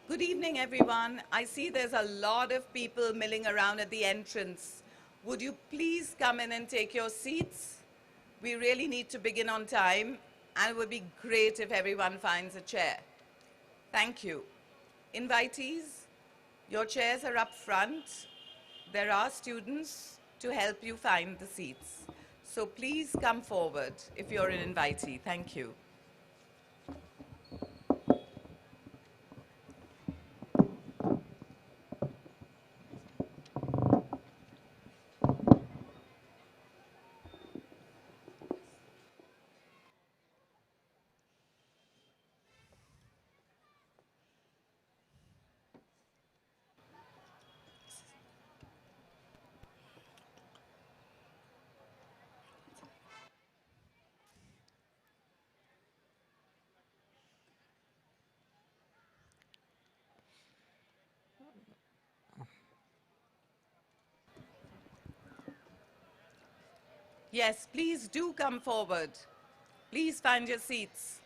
Good evening, everyone. I see there's a lot of people milling around at the entrance. Would you please come in and take your seats? We really need to begin on time, and it would be great if everyone finds a chair. Thank you. Invitees, your chairs are up front. There are students to help you find the seats. So please come forward if you're an invitee. Thank you. Yes, please do come forward. Please find your seats.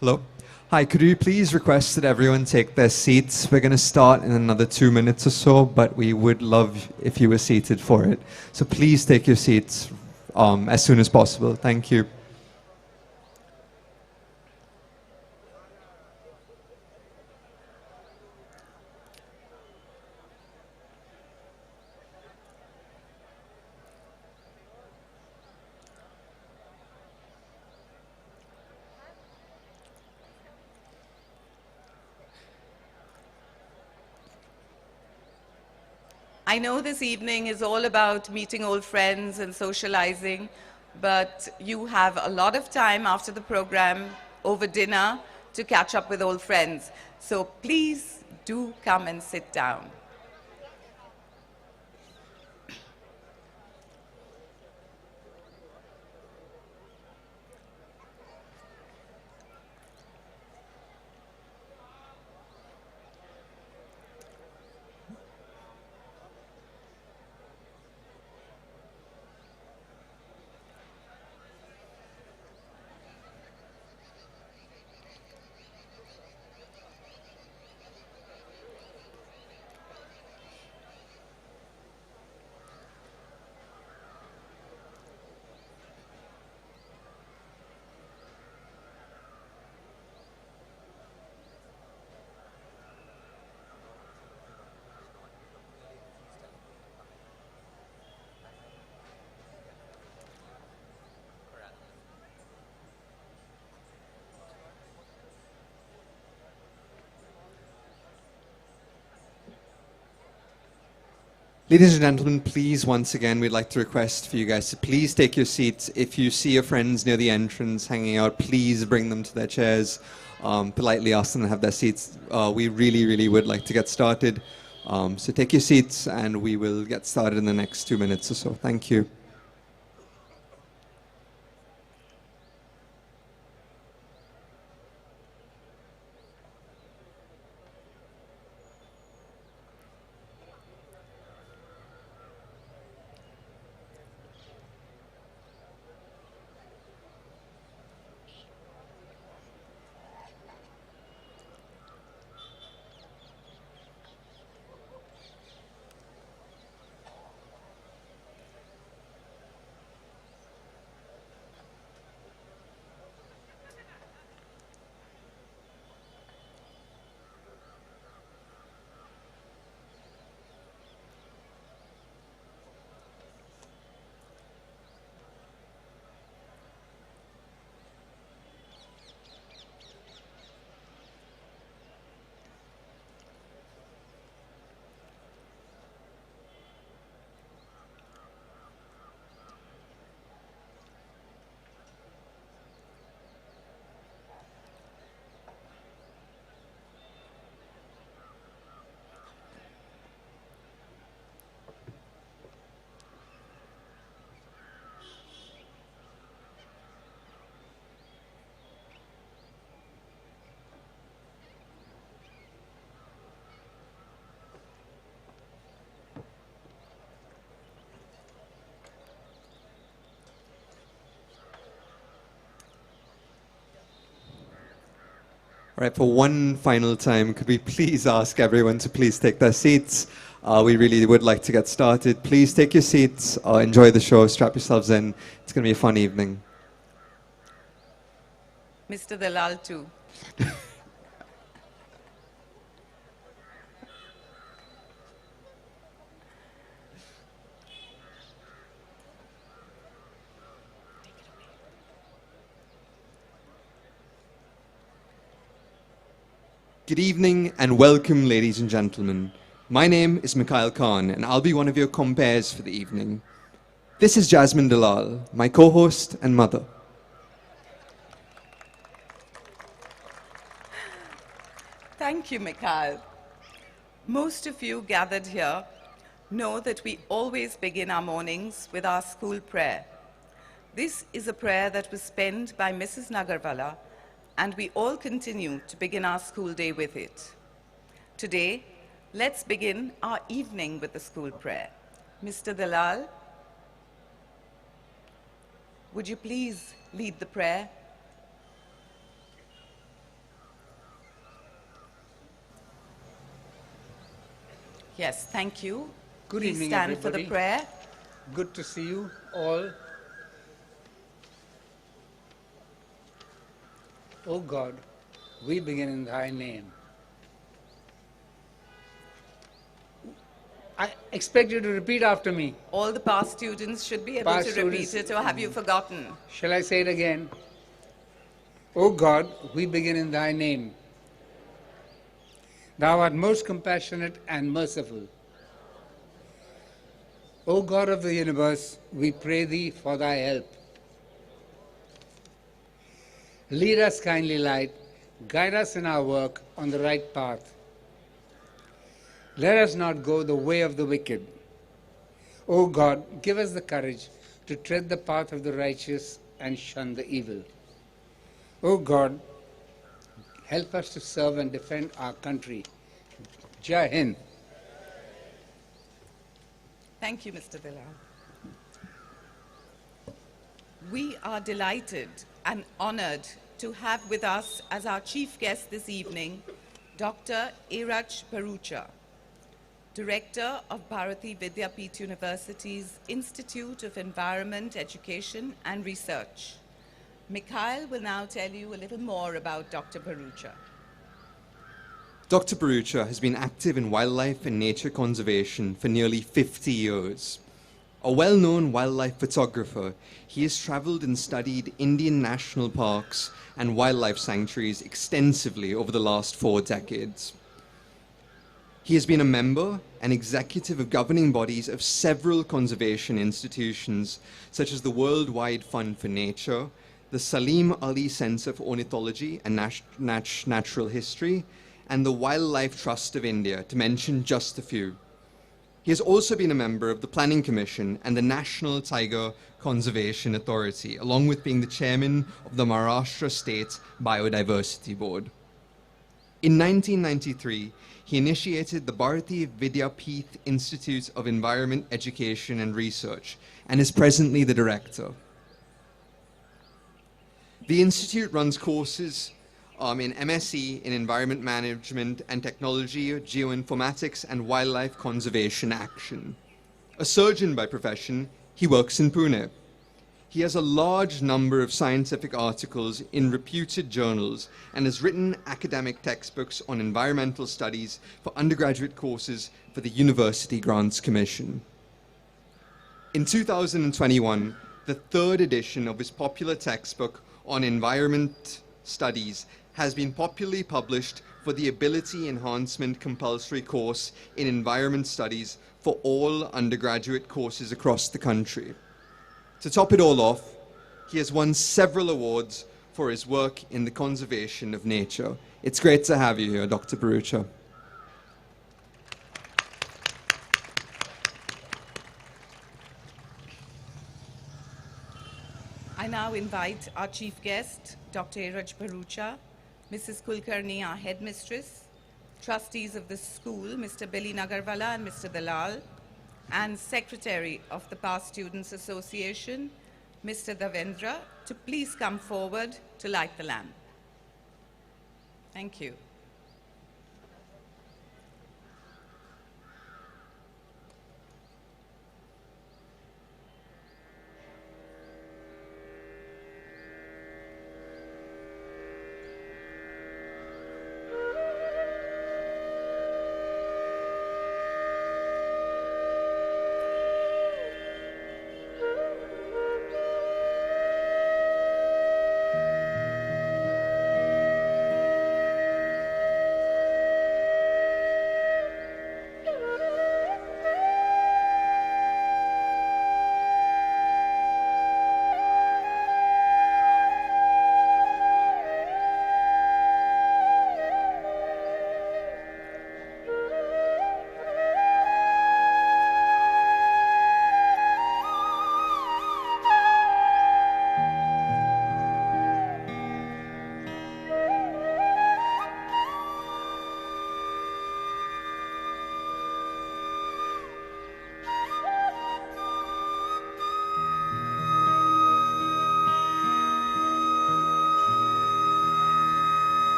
Hello. Hi, could we please request that everyone take their seats? We're going to start in another 2 minutes or so, but we would love if you were seated for it. So please take your seats as soon as possible. Thank you. I know this evening is all about meeting old friends and socializing, but you have a lot of time after the program over dinner to catch up with old friends. So please do come and sit down. Ladies and gentlemen, please, once again, we'd like to request for you guys to please take your seats. If you see your friends near the entrance hanging out, please bring them to their chairs. Politely ask them to have their seats. We really, really would like to get started. So take your seats and we will get started in the next 2 minutes or so. Thank you. All right, for one final time, could we please ask everyone to please take their seats? We really would like to get started. Please take your seats, enjoy the show, strap yourselves in. It's going to be a fun evening. Mr. Dalal too. Good evening and welcome, ladies and gentlemen. My name is Mikhail Khan, and I'll be one of your compares for the evening. This is Jasmine Dalal, my co-host and mother. Thank you, Mikhail. Most of you gathered here know that we always begin our mornings with our school prayer. This is a prayer that was penned by Mrs. Nagarvala, and we all continue to begin our school day with it. Today, let's begin our evening with the school prayer. Mr. Dalal, would you please lead the prayer? Yes, thank you. Good Please evening, stand for the everybody. prayer. Good to see you all. O God, we begin in thy name. I expect you to repeat after me. All the past students should be able Past to repeat students, it, or have you forgotten? Shall I say it again? O God, we begin in thy name. Thou art most compassionate and merciful. O God of the universe, we pray thee for thy help. Lead us, kindly light, guide us in our work on the right path. Let us not go the way of the wicked. O God, give us the courage to tread the path of the righteous and shun the evil. O God, help us to serve and defend our country. Jai Hind. Thank you, Mr. Dalal. We are delighted and honored to have with us as our chief guest this evening, Dr. Erin Bharucha, Director of Bharati Vidyapeeth University's Institute of Environment, Education and Research. Mikhail will now tell you a little more about Dr. Bharucha. Dr. Bharucha has been active in wildlife and nature conservation for nearly 50 years. A well-known wildlife photographer, he has traveled and studied Indian national parks and wildlife sanctuaries extensively over the last 4 decades. He has been a member and executive of governing bodies of several conservation institutions, such as the Worldwide Fund for Nature, the Salim Ali Centre for Ornithology and Natural History, and the Wildlife Trust of India, to mention just a few. He has also been a member of the Planning Commission and the National Tiger Conservation Authority, along with being the chairman of the Maharashtra State Biodiversity Board. In 1993, he initiated the Bharati Vidyapeeth Institute of Environment, Education and Research, and is presently the director. The institute runs courses in MSc in Environment Management and Technology, Geoinformatics and Wildlife Conservation Action. A surgeon by profession, he works in Pune. He has a large number of scientific articles in reputed journals and has written academic textbooks on environmental studies for undergraduate courses for the University Grants Commission. In 2021, the 3rd edition of his popular textbook on environment studies has been popularly published for the Ability Enhancement Compulsory Course in Environment Studies for all undergraduate courses across the country. To top it all off, he has won several awards for his work in the conservation of nature. It's great to have you here, Dr. Bharucha. I now invite our chief guest, Dr. Erin Bharucha, Mrs. Kulkarni, our headmistress, trustees of the school, Mr. Billy Nagarvala and Mr. Dalal, and Secretary of the Past Students Association, Mr. Davendra, to please come forward to light the lamp. Thank you.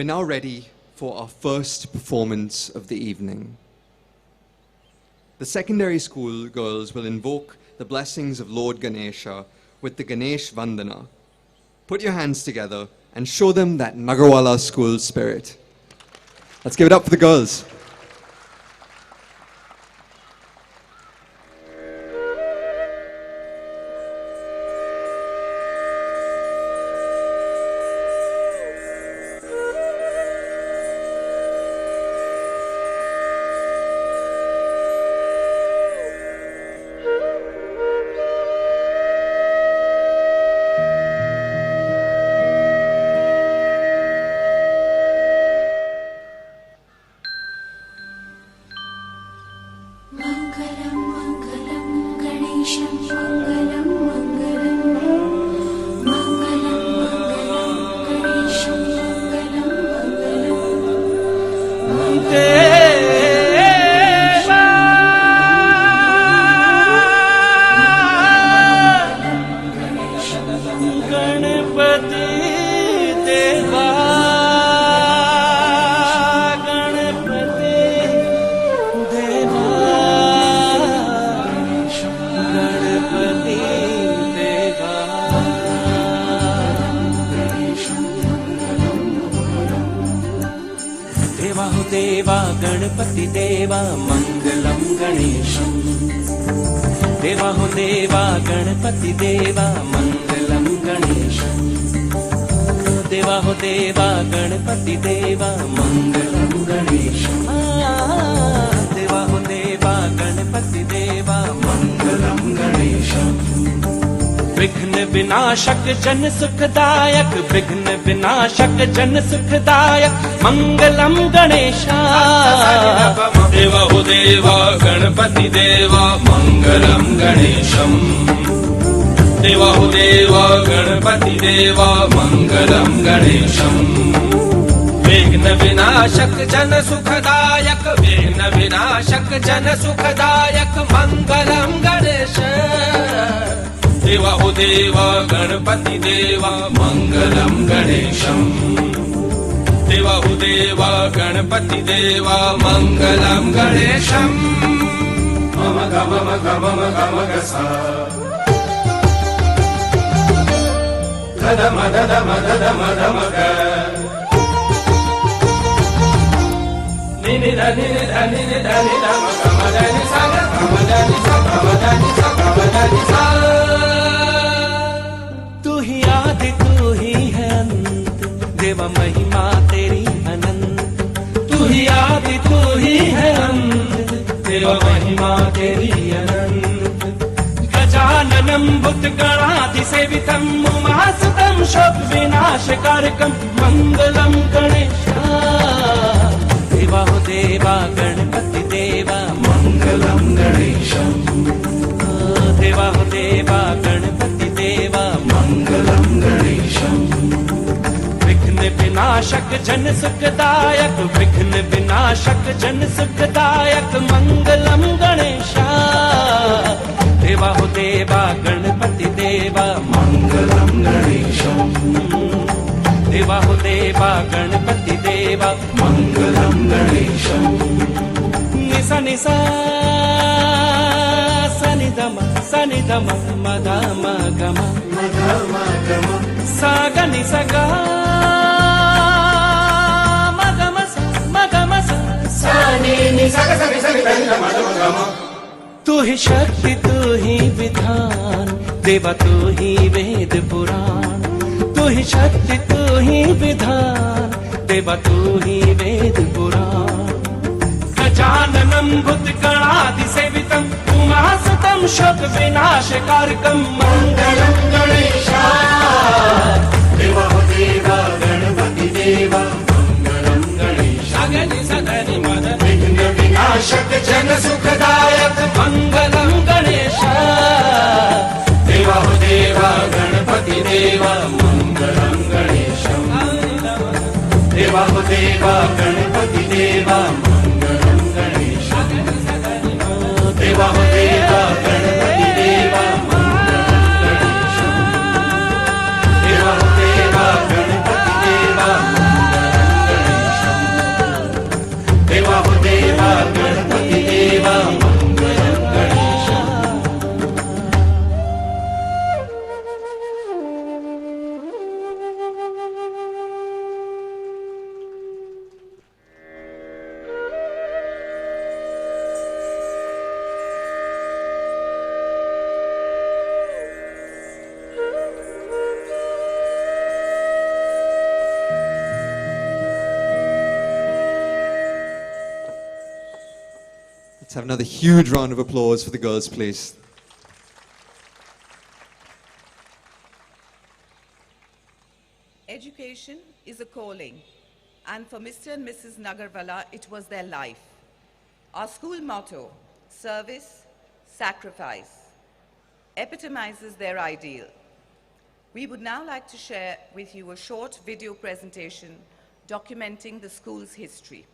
We're now ready for our first performance of the evening. The secondary school girls will invoke the blessings of Lord Ganesha with the Ganesh Vandana. Put your hands together and show them that Nagarvala school spirit. Let's give it up for the girls. जन सुखदायक विघ्न विनाशक जन सुखदायक मंगलम गणेशा देवा हो देवा गणपति देवा मंगलम गणेशम देवा हो देवा गणपति देवा मंगलम गणेशम विघ्न विनाशक जन सुखदायक विघ्न विनाशक जन सुखदायक मंगलम गणेश देवा हो देवा गणपति देवा मंगलम गणेशम देवा हो देवा गणपति देवा मंगलम गणेशम मम गम गम गम गसा धम धम धम धम ग नि धनि धनि धनि धम गम धनि सा गम धनि सा गम धनि सा गम धनि सा तू ही है अंत देवा महिमा तेरी अनंत तू ही आदि तू ही है अंत देवा महिमा तेरी अनंत गजाननं भूत गणाधि सेवितं उमासुतं शोक विनाशकारकं मंगलम गणेशा देवा हो देवा गणपति देवा मंगलम गणेशम देवा हो देवा गणपति देवा मंगलम गणेशम विघ्न विनाशक जन सुखदायक विघ्न विनाशक जन सुखदायक मंगलम गणेशा देवा हो देवा गणपति देवा मंगलम गणेशम देवा हो देवा गणपति देवा मंगलम गणेशम निसा निसा सनि दम मदा मगम साग नि सगा मगम सनि नि सग सनि सनि मगम तू ही शक्ति तू ही विधान देवा तू ही वेद पुराण तू ही शक्ति तू ही विधान देवा तू ही वेद पुराण गजाननं भूतगणाधि सेवितं उमासुतं शोक विनाशकारकं मंगलम गणेशा देवा हो देवा गणपति देवा मंगलम गणेशा गणेश सदनि मद विघ्न विनाशक जन सुखदायक मंगलम गणेशा देवा हो देवा गणपति देवा मंगलम गणेशम देवा हो देवा गणपति देवा मंगलम गणेशम देवा हो देवा गणपति देवा मंगलम गणेशम देवा हो देवा गणपति देवा मंगलम Let's have another huge round of applause for the girls, please. Education is a calling, and for Mr. and Mrs. Nagarvala, it was their life. Our school motto, service, sacrifice, epitomizes their ideal. We would now like to share with you a short video presentation documenting the school's history.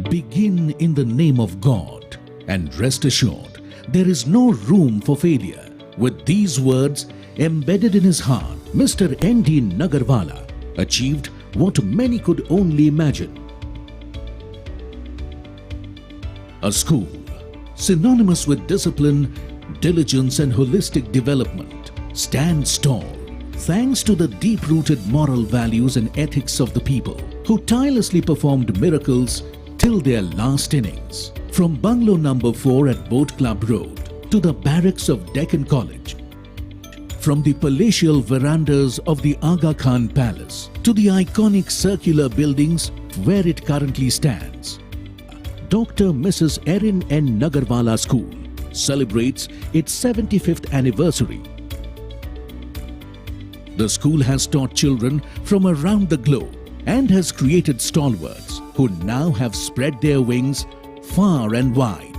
Begin in the name of God and rest assured there is no room for failure. With these words embedded in his heart, Mr. N.D. Nagarvala achieved what many could only imagine. A school synonymous with discipline, diligence and holistic development stands tall thanks to the deep-rooted moral values and ethics of the people who tirelessly performed miracles till their last innings. From bungalow number 4 at Boat Club Road to the barracks of Deccan College, from the palatial verandas of the Aga Khan Palace to the iconic circular buildings where it currently stands, Dr. Mrs. Erin N. Nagarvala School celebrates its 75th anniversary. The school has taught children from around the globe and has created stalwarts who now have spread their wings far and wide.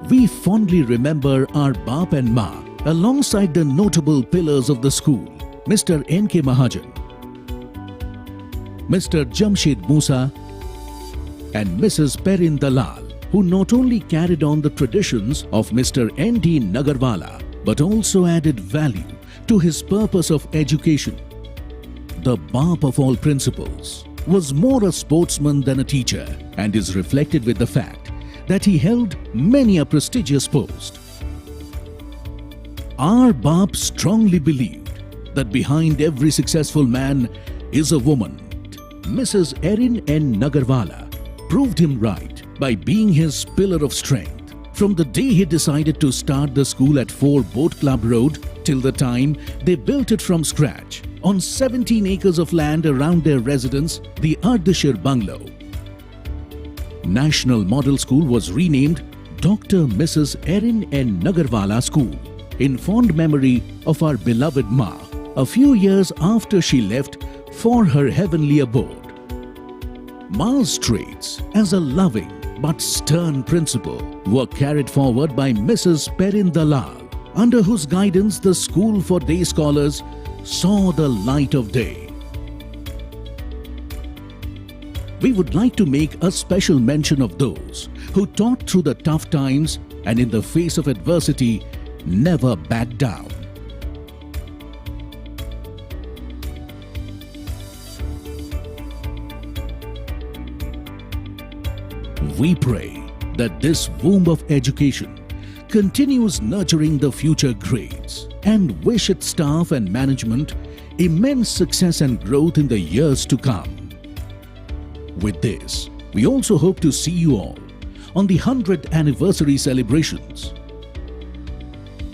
We fondly remember our Baap and Ma alongside the notable pillars of the school, Mr. N.K. Mahajan, Mr. Jamshed Musa and Mrs. Perin Dalal, who not only carried on the traditions of Mr. N.D. Nagarvala but also added value to his purpose of education. The Baap of all principles was more a sportsman than a teacher and is reflected with the fact that he held many a prestigious post. Our Baap strongly believed that behind every successful man is a woman. Mrs. Erin N. Nagarvala proved him right by being his pillar of strength. From the day he decided to start the school at 4 Boat Club Road till the time they built it from scratch on 17 acres of land around their residence, the Ardeshir Bungalow. National Model School was renamed Dr. Mrs. Erin N. Nagarvala School in fond memory of our beloved Ma a few years after she left for her heavenly abode. Ma's traits as a loving but stern principal were carried forward by Mrs. Perin Dalal, under whose guidance the School for Day Scholars saw the light of day. We would like to make a special mention of those who taught through the tough times and in the face of adversity never back down. We pray that this womb of education continues nurturing the future grades and wish its staff and management immense success and growth in the years to come. With this, we also hope to see you all on the 100th anniversary celebrations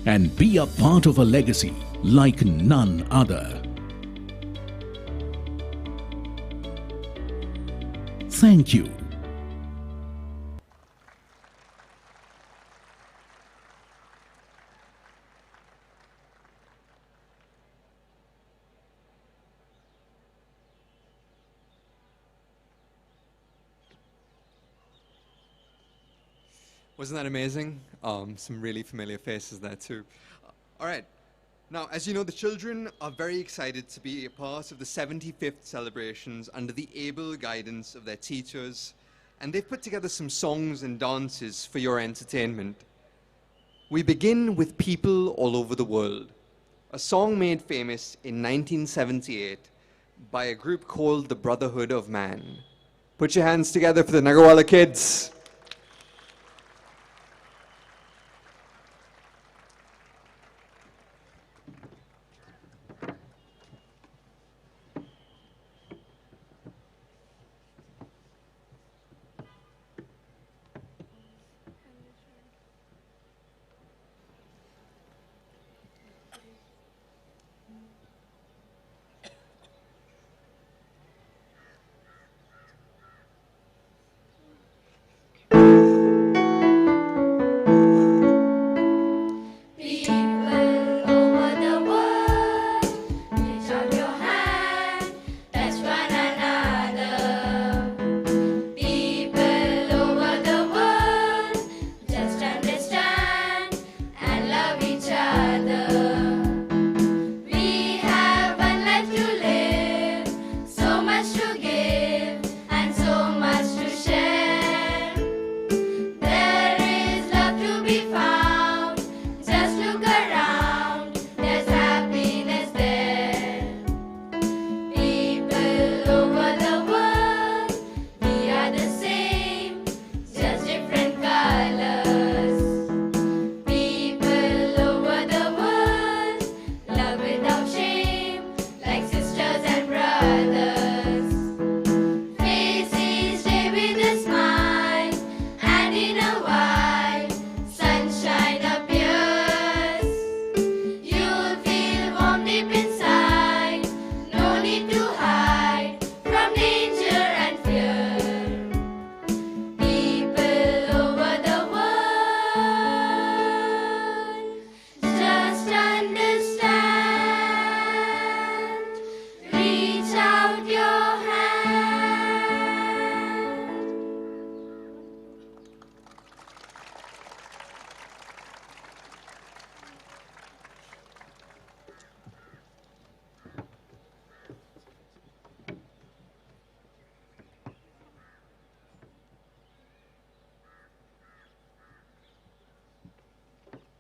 and be a part of a legacy like none other. Thank you. Wasn't that amazing? Some really familiar faces there too. All right. Now, as you know, the children are very excited to be a part of the 75th celebrations under the able guidance of their teachers, and they've put together some songs and dances for your entertainment. We begin with People All Over the World, a song made famous in 1978 by a group called the Brotherhood of Man. Put your hands together for the Nagarvala kids.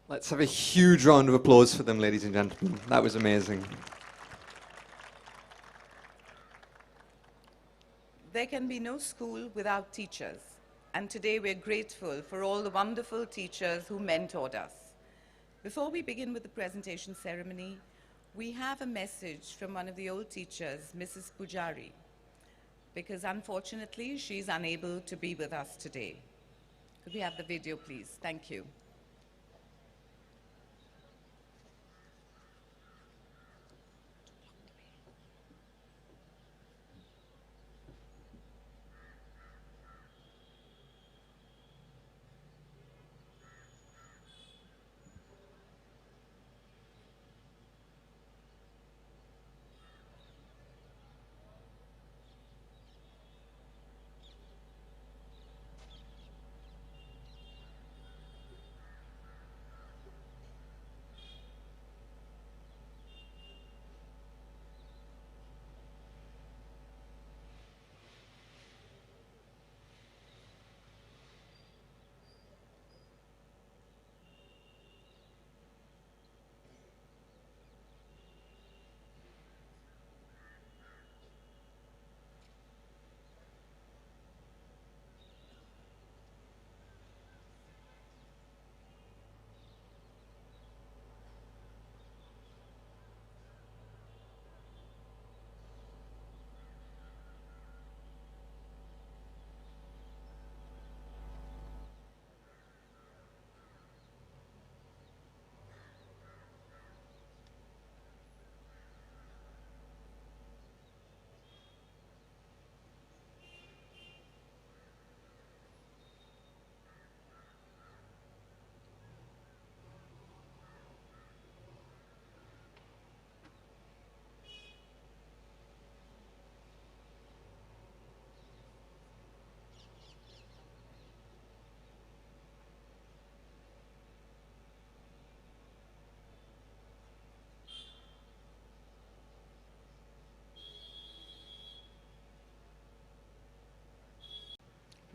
Let's have a huge round of applause for them, ladies and gentlemen. That was amazing. There can be no school without teachers, and today we're grateful for all the wonderful teachers who mentored us. Before we begin with the presentation ceremony, we have a message from one of the old teachers, Mrs. Pujari, because unfortunately she's unable to be with us today. Could we have the video, please? Thank you.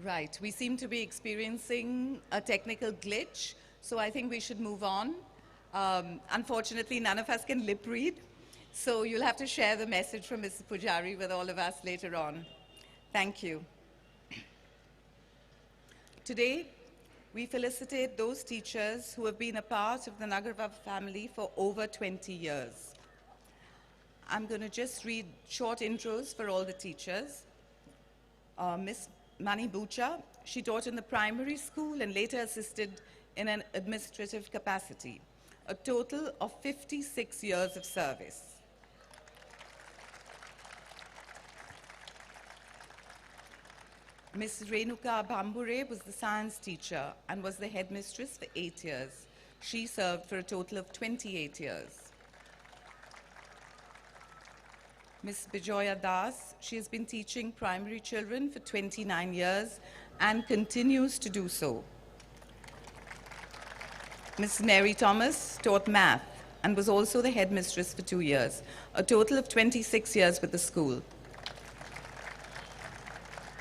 Right, we seem to be experiencing a technical glitch, so I think we should move on. Unfortunately, none of us can lip read, so you'll have to share the message from Mrs. Pujari with all of us later on. Thank you. Today, we felicitate those teachers who have been a part of the Nagarvala family for over 20 years. I'm going to just read short intros for all the teachers. Miss Mani Bucha, she taught in the primary school and later assisted in an administrative capacity. A total of 56 years of service. Ms. Renuka Bambure was the science teacher and was the headmistress for 8 years. She served for a total of 28 years. Ms. Bijoya Das, she has been teaching primary children for 29 years and continues to do so. Ms. Mary Thomas taught math and was also the headmistress for 2 years, a total of 26 years with the school.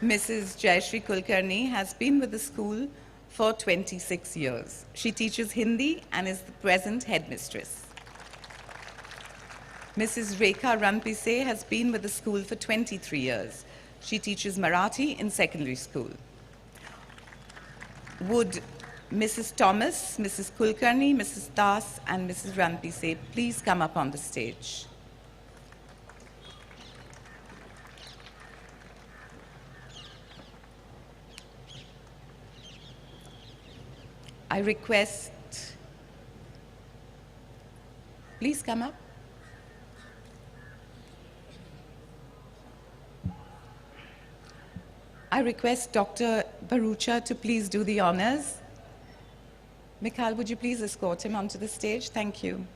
Mrs. Jayashree Kulkarni has been with the school for 26 years. She teaches Hindi and is the present headmistress. Mrs. Rekha Ranpise has been with the school for 23 years. She teaches Marathi in secondary school. Would Mrs. Thomas, Mrs. Kulkarni, Mrs. Das, and Mrs. Ranpise please come up on the stage? I request, please come up. I request Dr. Bharucha to please do the honors. Mikhail, would you please escort him onto the stage? Thank you.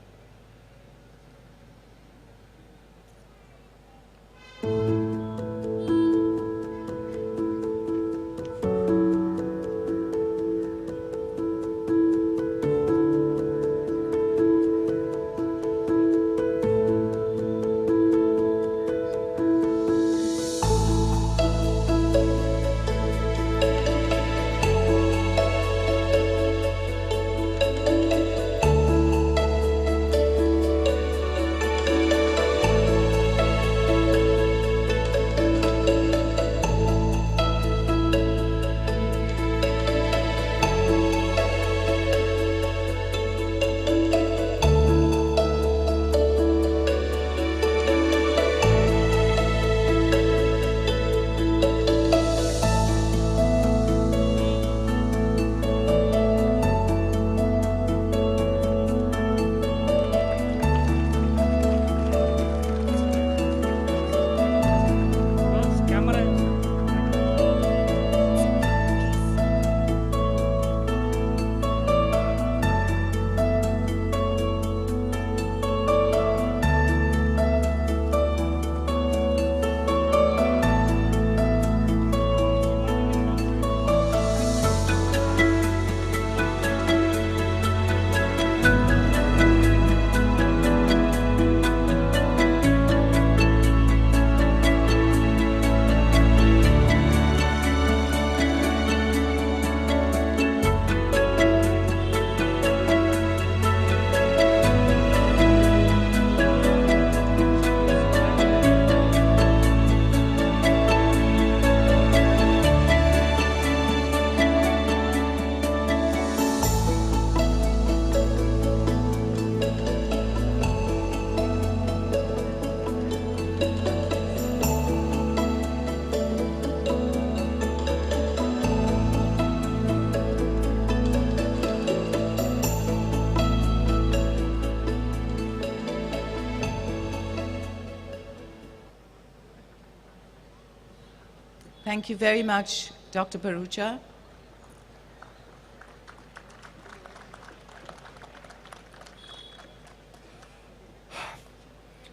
Thank you very much, Dr. Bharucha.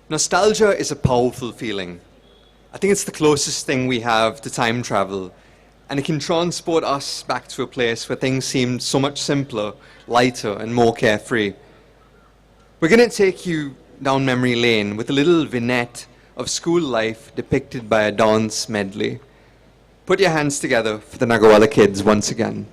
Nostalgia is a powerful feeling. I think it's the closest thing we have to time travel, and it can transport us back to a place where things seemed so much simpler, lighter, and more carefree. We're going to take you down memory lane with a little vignette of school life depicted by a dance medley. Put your hands together for the Nagarvala kids once again.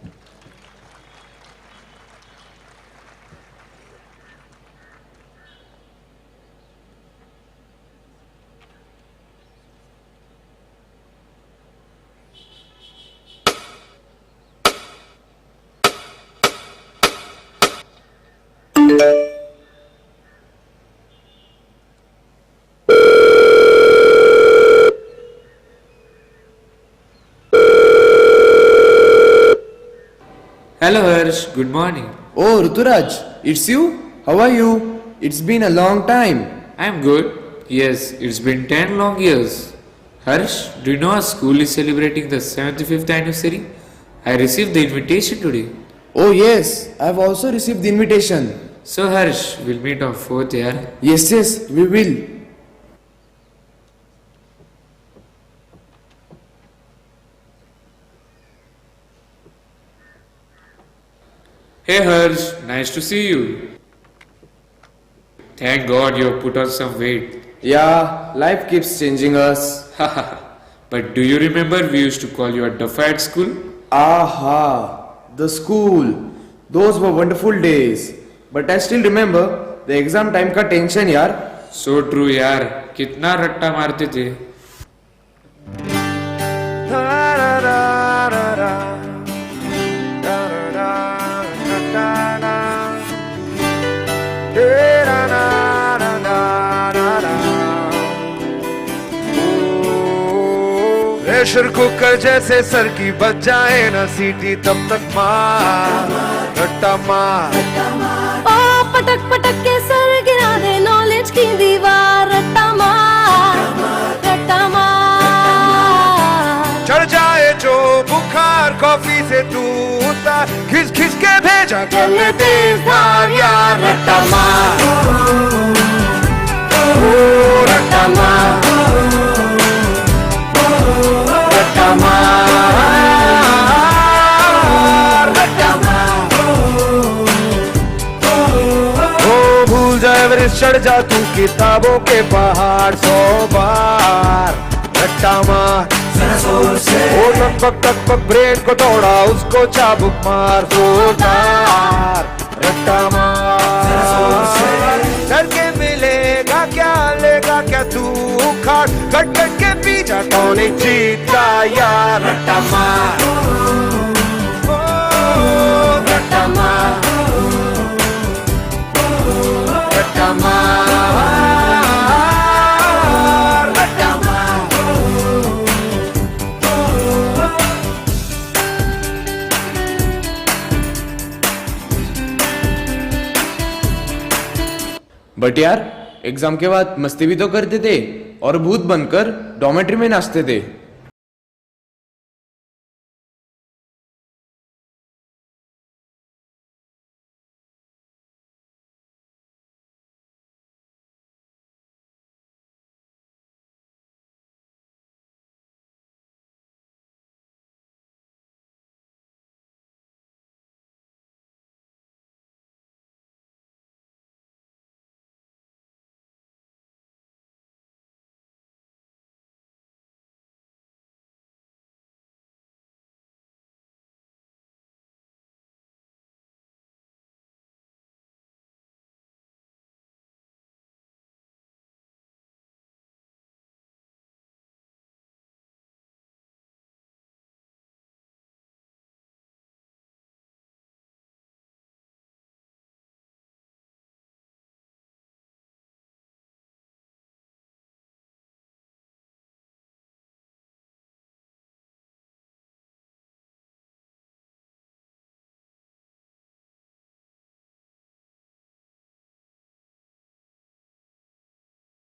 Hello Harsh, good morning. Oh, Ruturaj, it's you? How are you? It's been a long time. I'm good. Yes, it's been 10 long years. Harsh, do you know our school is celebrating the 75th anniversary? I received the invitation today. Oh, yes, I've also received the invitation. So Harsh, we'll meet on 4th year. Yes, we will. Hey Harsh, nice to see you. Thank God you have put on some weight. Yeah, life keeps changing us. But do you remember we used to call you a duffer at school? Aha, the school. Those were wonderful days. But I still remember the exam time ka tension, yaar. So true यार, कितना रट्टा मारते थे. Pressure cooker जैसे sir की बच जाए ना सीटी तब तक मार रट्टा मार ओ पटक पटक के सर गिरा दे नॉलेज की दीवार रट्टा मार चढ़ जाए जो बुखार कॉफी से तू उतार खिस खिस के भेजा कर ले तेज धार यार रट्टा मार ओ रट्टा मार रट्टा मार रट्टा मार ओ भूल जाए एवरेस्ट चढ़ जा तू किताबों के पहाड़ 100 बार रट्टा मार ओ टक पक ब्रेन को तोड़ा उसको चाबुक मार जोरदार रट्टा मार डर के मिलेगा क्या लेगा क्या तू उखाड़ कट कट के पी जा कौन जीता यार रट्टा मार रट्टा मार रट्टा मार रट्टा मार बट यार एग्जाम के बाद मस्ती भी तो करते थे और भूत बनकर डॉमेट्री में नाचते थे.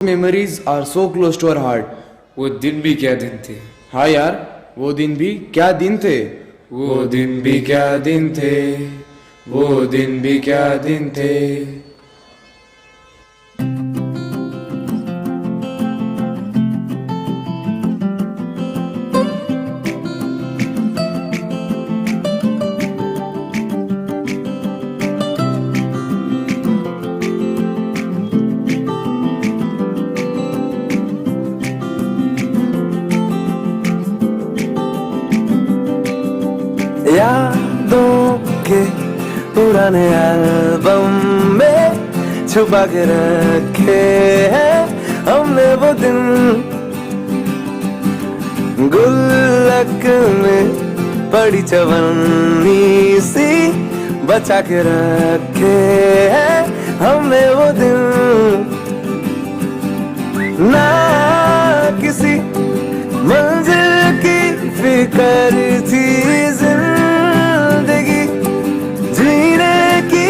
Memories are so close to our heart. वो दिन भी क्या दिन थे. हाँ यार, वो दिन भी क्या दिन थे. वो दिन भी क्या दिन थे. वो दिन भी क्या दिन थे. पुराने एल्बम में छुपा के रखे हैं हमने वो दिन, गुल्लक में पड़ी चवन्नी सी बचा के रखे हैं हमने वो दिन। ना किसी मंजिल की फिक्र थी, जिंदगी जीने की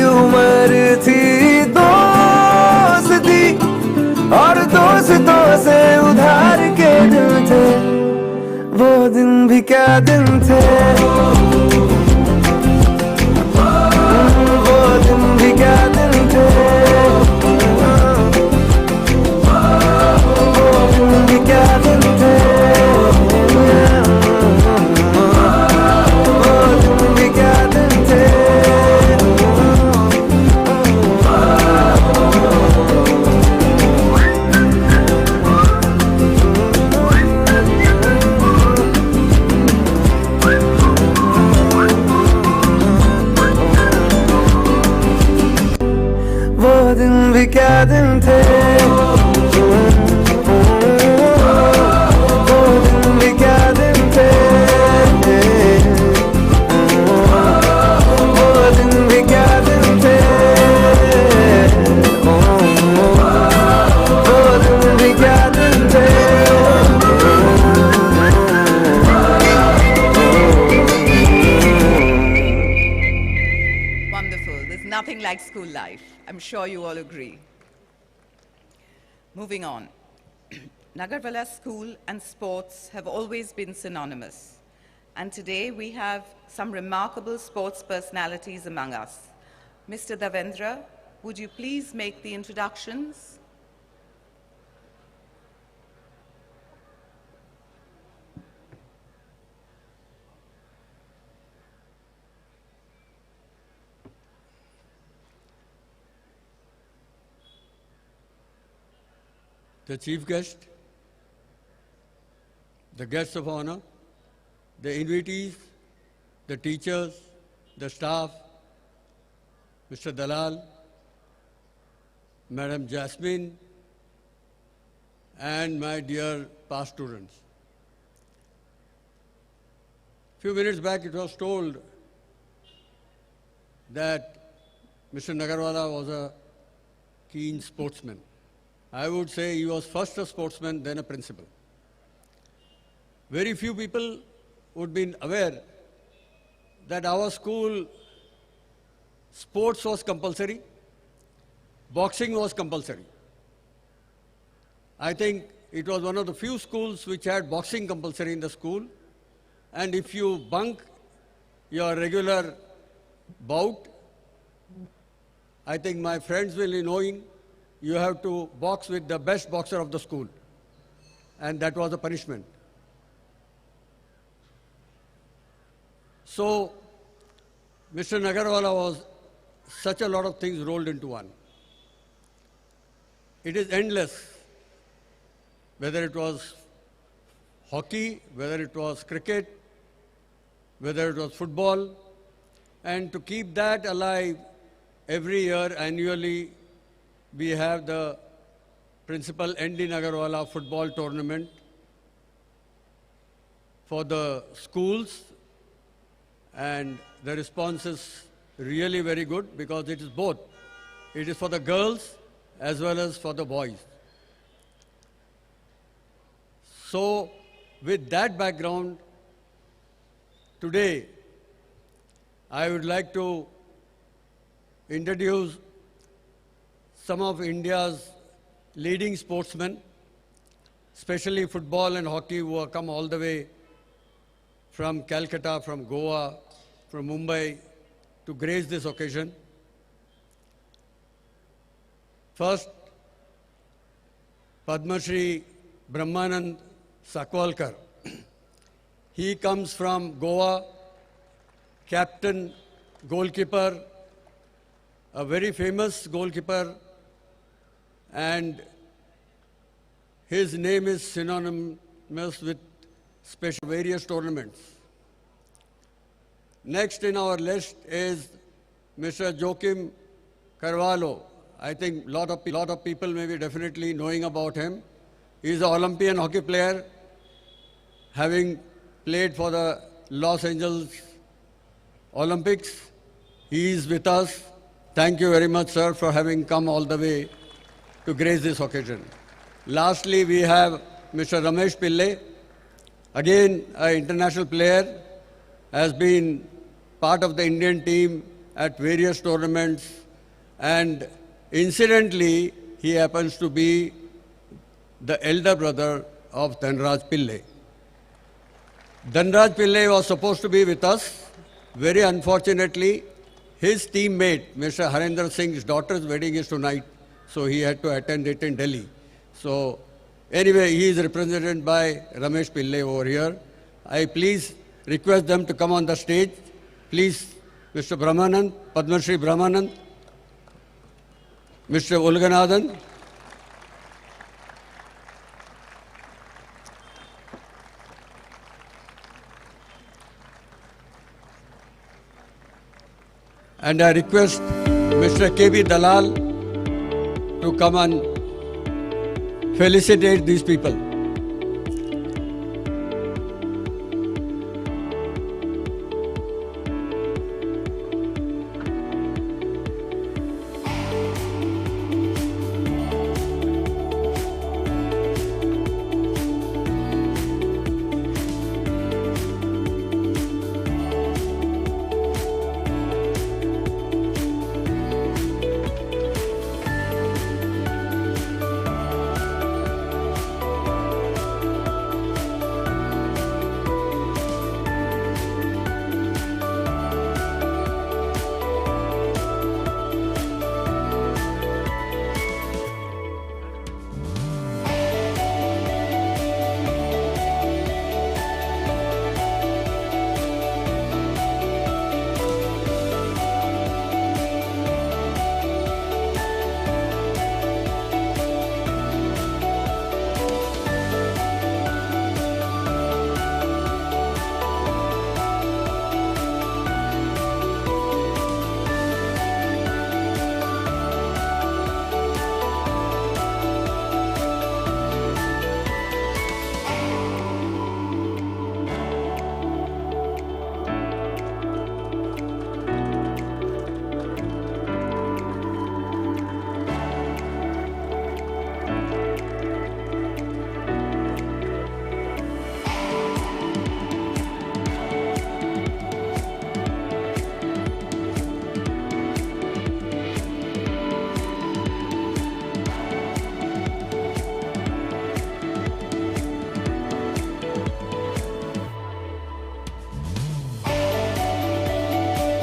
उम्र थी, दोस्ती और दोस्तों से उधार के दिन थे, वो दिन भी क्या दिन थे, वो दिन भी क्या दिन थे, वो दिन भी क्या दिन थे, वो दिन भी क्या दिन थे। वो दिन भी क्या दिन थे, वो दिन भी क्या दिन थे, वो दिन भी क्या दिन थे, वो दिन भी क्या दिन थे। Wonderful. There's nothing like school life. I'm sure you all agree. Moving on. Nagarvala school and sports have always been synonymous. And today we have some remarkable sports personalities among us. Mr. Davendra, would you please make the introductions? The chief guest, the guests of honor, the invitees, the teachers, the staff, Mr. Dalal, Madam Jasmine, and my dear past students. Few minutes back it was told that Mr. Nagarvala was a keen sportsman. I would say he was first a sportsman, then a principal. Very few people would be aware that our school sports was compulsory, boxing was compulsory. I think it was one of the few schools which had boxing compulsory in the school, and if you bunk your regular bout, I think my friends will be knowing you have to box with the best boxer of the school, and that was a punishment. So, Mr. Nagarvala was such a lot of things rolled into one. It is endless, whether it was hockey, whether it was cricket, whether it was football, and to keep that alive every year, annually, we have the Principal N.D. Nagarvala football tournament for the schools, and the response is really very good because it is both. It is for the girls as well as for the boys. So, with that background, today I would like to introduce some of India's leading sportsmen, especially football and hockey, who have come all the way from Calcutta, from Goa, from Mumbai to grace this occasion. First, Padma Shri Brahmanand Sakwalkar. He comes from Goa, captain, goalkeeper, a very famous goalkeeper, and his name is synonymous with special various tournaments. Next in our list is Mr. Joachim Carvalho. I think a lot of people may be definitely knowing about him. He is an Olympian hockey player, having played for the Los Angeles Olympics. He is with us. Thank you very much, sir, for having come all the way to grace this occasion. Lastly, we have Mr. Ramesh Pillai, again an international player, has been part of the Indian team at various tournaments, and incidentally, he happens to be the elder brother of Dhanraj Pillai. Dhanraj Pillai was supposed to be with us. Very unfortunately, his teammate, Mr. Harinder Singh's daughter's wedding is tonight, so he had to attend it in Delhi. So anyway, he is represented by Ramesh Pillai over here. I please request them to come on the stage. Please, Mr. Brahmanand, Padma Shri Brahmanand, Mr. Ulganathan. And I request Mr. K.B. Dalal to come and felicitate these people.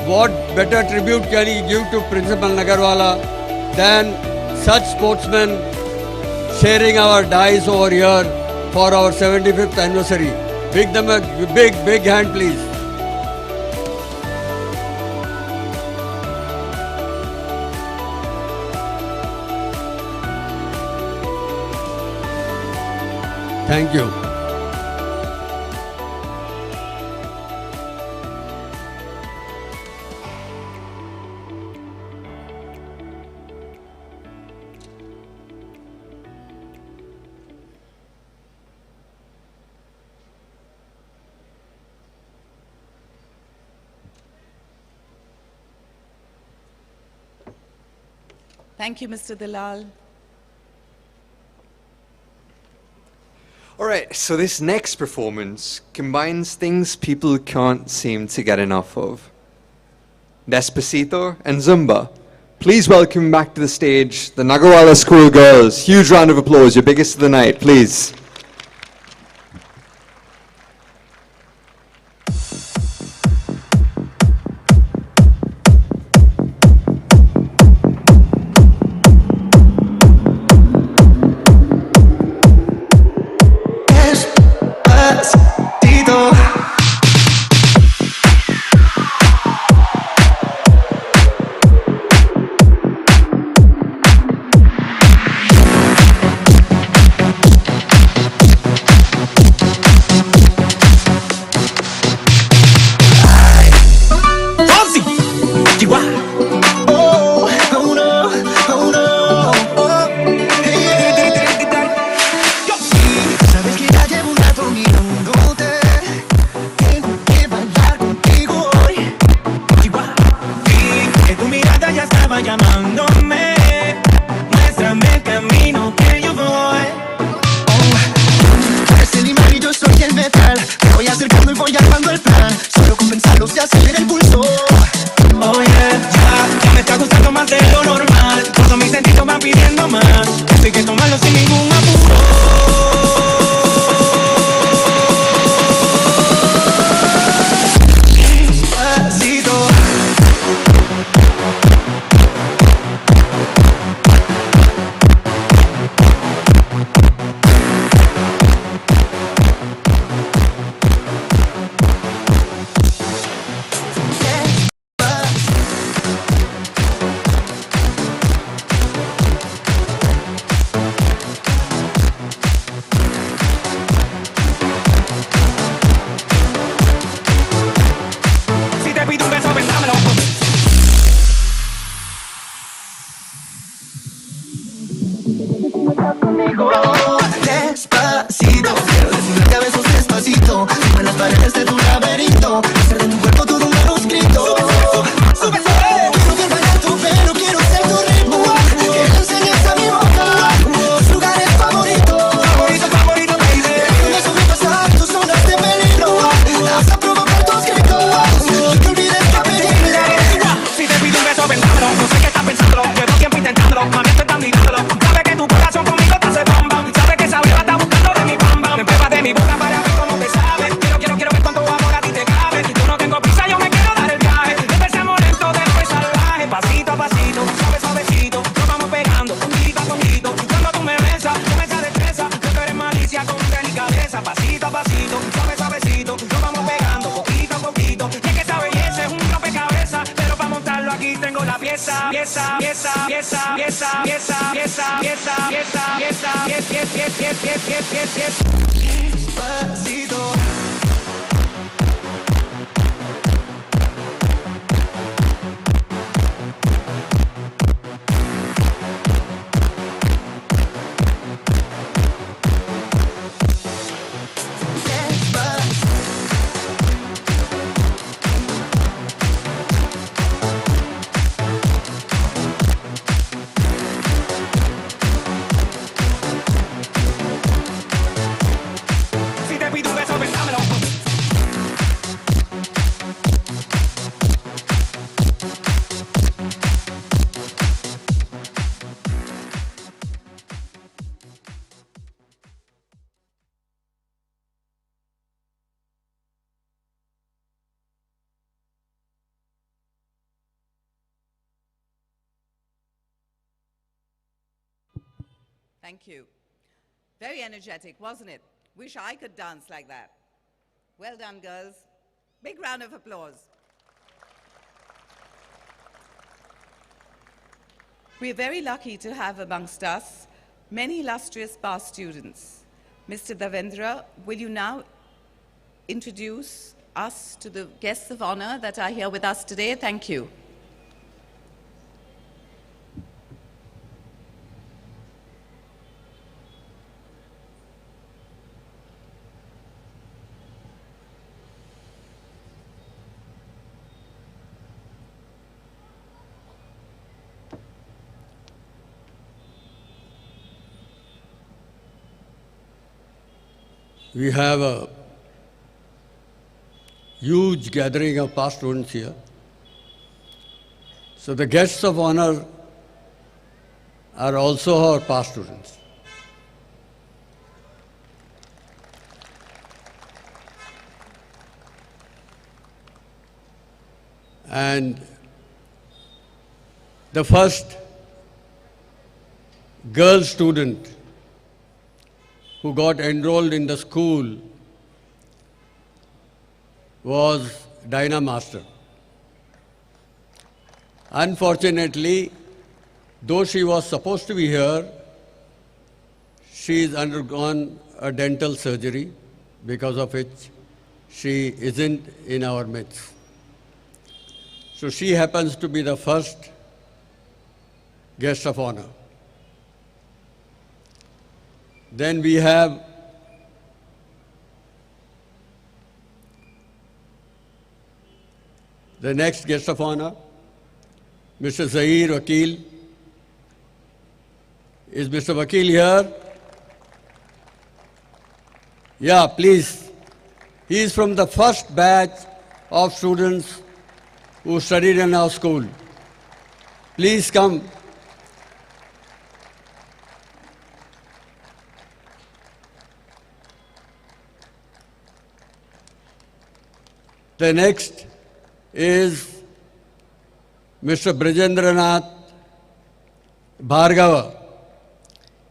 What better tribute can he give to Principal Nagarvala than such sportsmen sharing our dice over here for our 75th anniversary. Give them a big hand, please. Thank you. Thank you, Mr. Dalal. All right, so this next performance combines things people can't seem to get enough of. Despacito and Zumba. Please welcome back to the stage the Nagarvala School girls. Huge round of applause, your biggest of the night, please. rico. Despacito, quiero desnudarte a besos despacito. Sube las paredes de tu laberinto, hacer de tu cuerpo todo un manuscrito. Sube, quiero que vaya tu pelo, quiero ser tu ritmo. Que le enseñes a mi boca tus lugares favoritos. Favorito, baby. Déjame sobrepasar tus zonas de peligro. Hasta provocar tus gritos. No te olvides que pedirle. Si te pido un beso, pensándolo. No sé qué estás pensándolo. Llevo tiempo intentándolo. Mami, estoy tan mirándolo. Sabe que tu corazón conmigo te hace bam bam. Sabe que esa beba está buscando de mi bam bam. Me pruebas de mi boca para ver cómo te sabe. Quiero ver cuánto amor a ti te cabe. Yo no tengo prisa, yo me quiero dar el viaje. Empezamos lento, después salvaje. Pasito a pasito, suavecito. Nos vamos pegando, poquito a poquito. Cuando tú me besas, con esa destreza. Que tú eres malicia con delicadeza. Pasito a pasito, suavecito. Nos vamos pegando, poquito a poquito. Y es que esa belleza es un rompecabezas. Pero para montarlo aquí tengo la pieza. Despacito. Si te pido un beso, pensámelo. Thank you. Very energetic, wasn't it? Wish I could dance like that. Well done, girls. Big round of applause. We're very lucky to have amongst us many illustrious past students. Mr. Davendra, will you now introduce us to the guests of honor that are here with us today? Thank you. We have a huge gathering of past students here. So the guests of honor are also our past students. And the first girl student who got enrolled in the school was Dinah Master. Unfortunately, though she was supposed to be here, she's undergone a dental surgery, because of which she isn't in our midst. So she happens to be the first guest of honor. Then we have the next guest of honor, Mr. Zahir Vakil. Is Mr. Vakil here? Yeah, please. He is from the first batch of students who studied in our school. Please come. The next is Mr. Brijendranath Bhargava.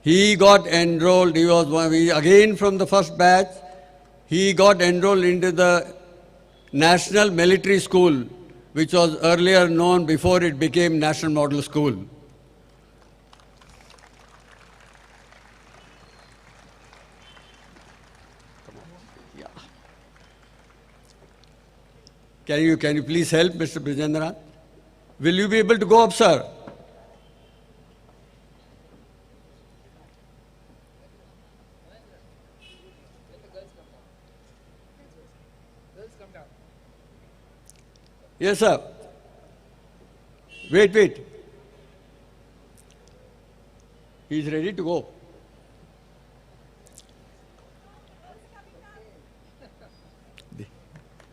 He got enrolled, he was again from the first batch. He got enrolled into the National Military School, which was earlier known before it became National Model School. Can you please help, Mr. Brijendranath? Will you be able to go up, sir? Yes, sir. Wait. He's ready to go.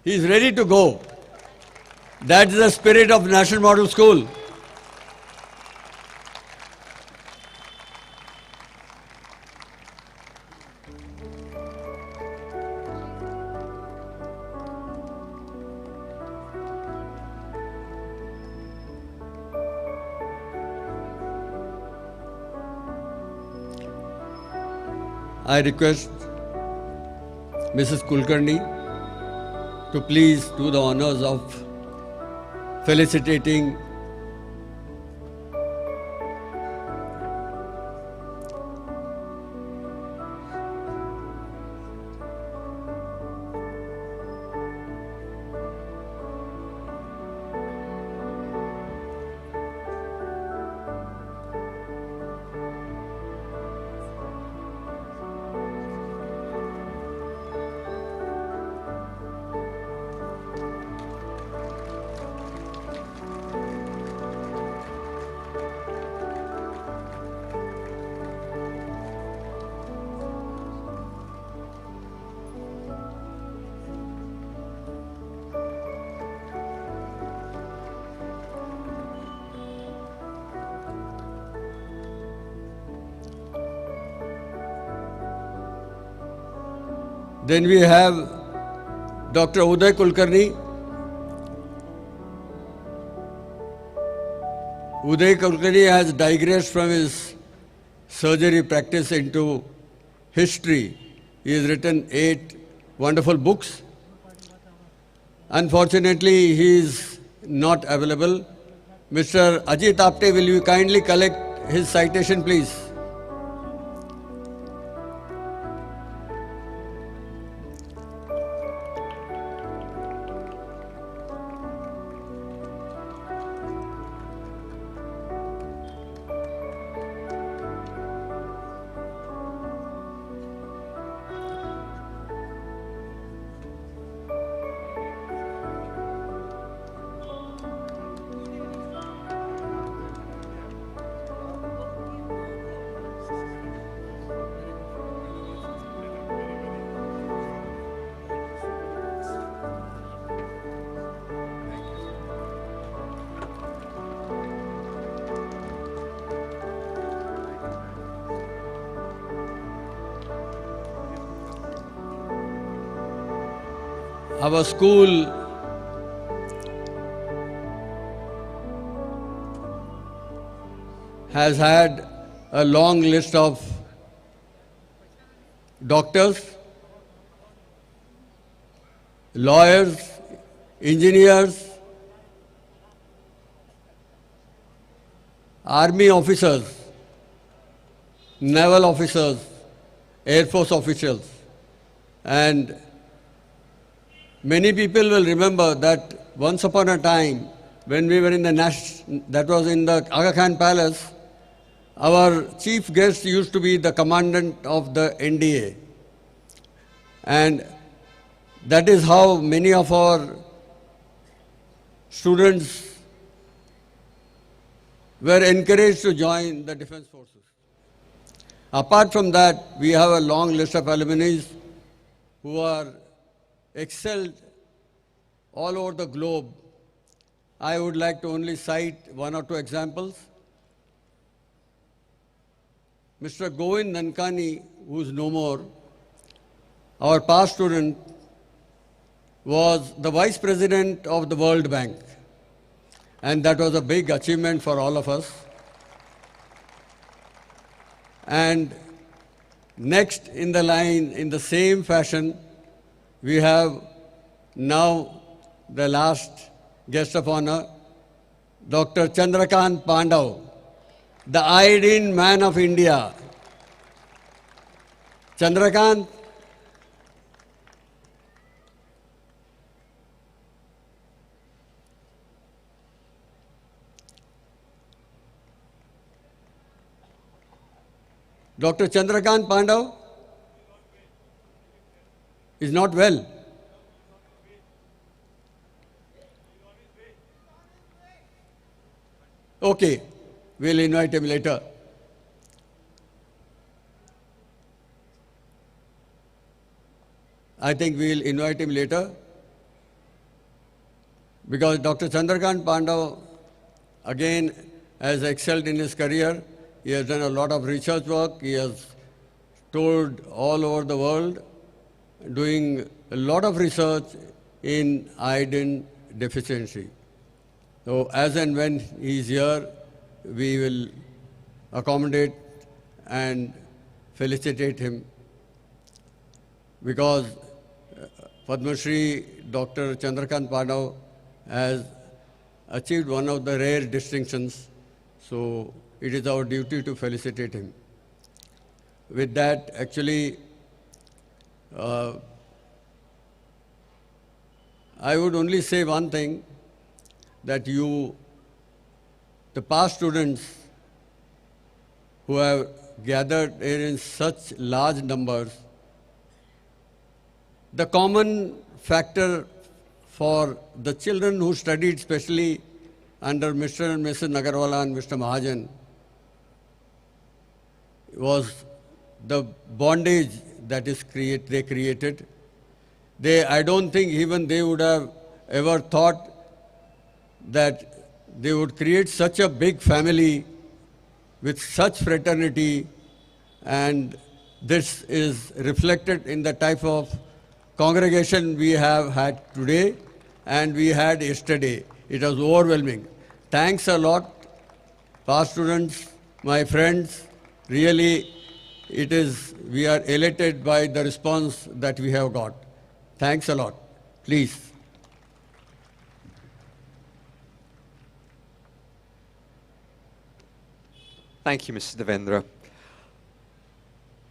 He's ready to go. That's the spirit of National Model School. I request Mrs. Kulkarni to please do the honors of felicitating Then we have Dr. Uday Kulkarni. Uday Kulkarni has digressed from his surgery practice into history. He has written 8 wonderful books. Unfortunately, he is not available. Mr. Ajit Apte, will you kindly collect his citation, please? Our school has had a long list of doctors, lawyers, engineers, army officers, naval officers, air force officials, and many people will remember that once upon a time, when we were in that was in the Aga Khan Palace, our chief guest used to be the commandant of the NDA. And that is how many of our students were encouraged to join the defense forces. Apart from that, we have a long list of alumni who are excelled all over the globe. I would like to only cite 1 or 2 examples. Mr. Govind Nankani, who is no more, our past student, was the Vice President of the World Bank. And that was a big achievement for all of us. And next in the line, in the same fashion, we have now the last guest of honor, Dr. Chandrakant Pandav, the iodine man of India. Chandrakant, Dr. Chandrakant Pandav is not well. Okay, we'll invite him later. I think we'll invite him later because Dr. Chandrakant Pandav again has excelled in his career. He has done a lot of research work. He has toured all over the world doing a lot of research in iodine deficiency. So as and when he is here, we will accommodate and felicitate him because Padma Shri Dr. Chandrakant Pandav has achieved one of the rare distinctions, so it is our duty to felicitate him. With that, actually, I would only say one thing, that you, the past students who have gathered here in such large numbers, the common factor for the children who studied especially under Mr. and Mrs. Nagarvala and Mr. Mahajan was the bondage that is they created. I don't think even they would have ever thought that they would create such a big family with such fraternity, and this is reflected in the type of congregation we have had today and we had yesterday. It was overwhelming. Thanks a lot, past students, my friends. Really, we are elated by the response that we have got. Thanks a lot. Please. Thank you, Mr. Devendra.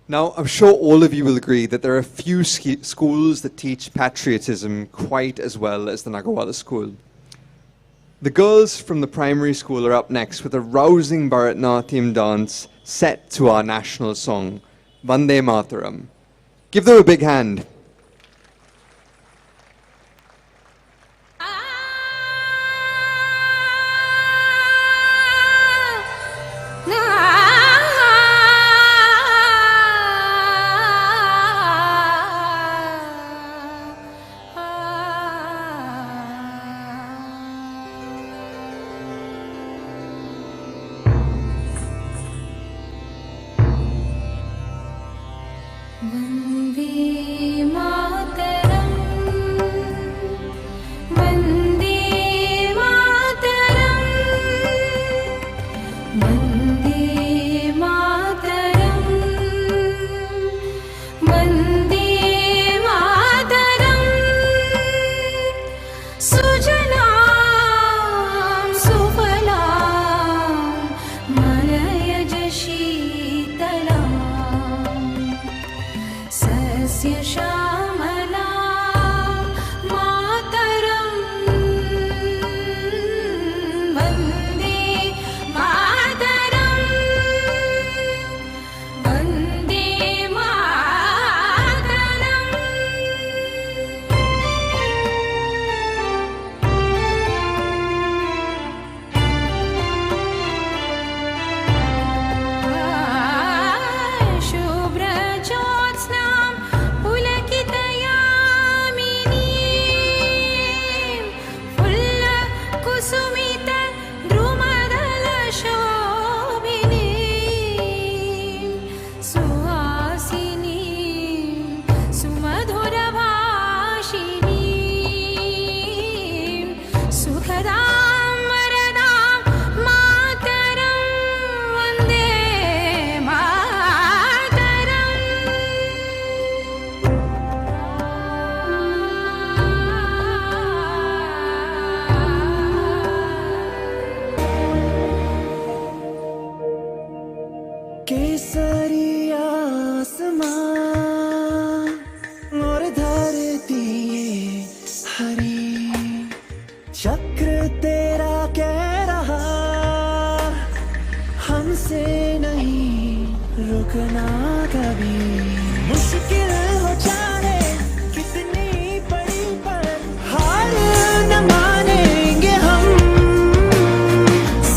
Now, I'm sure all of you will agree that there are few schools that teach patriotism quite as well as the Nagarvala school. The girls from the primary school are up next with a rousing Bharatanatyam dance set to our national song, Vande Mataram. Give them a big hand.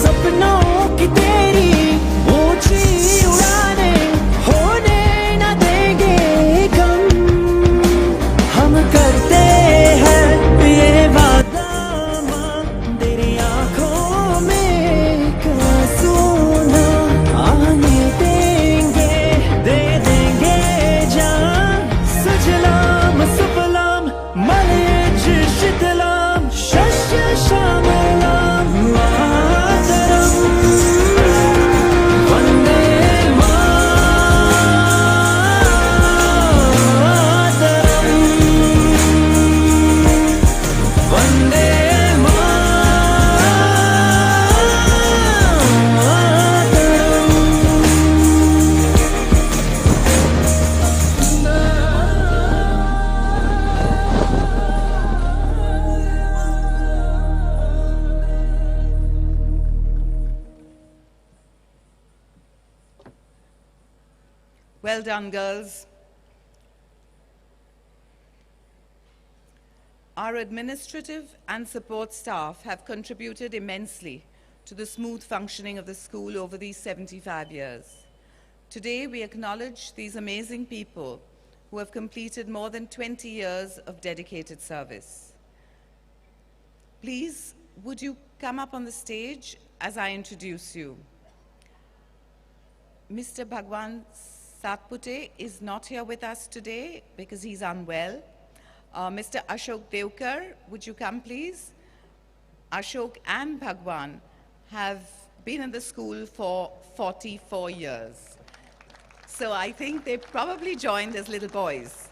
सपनों Well done, girls. Our administrative and support staff have contributed immensely to the smooth functioning of the school over these 75 years. Today, we acknowledge these amazing people who have completed more than 20 years of dedicated service. Please, would you come up on the stage as I introduce you? Mr. Bhagwan Satpute is not here with us today because he's unwell. Mr. Ashok Devkar, would you come please? Ashok and Bhagwan have been in the school for 44 years. So I think they probably joined as little boys.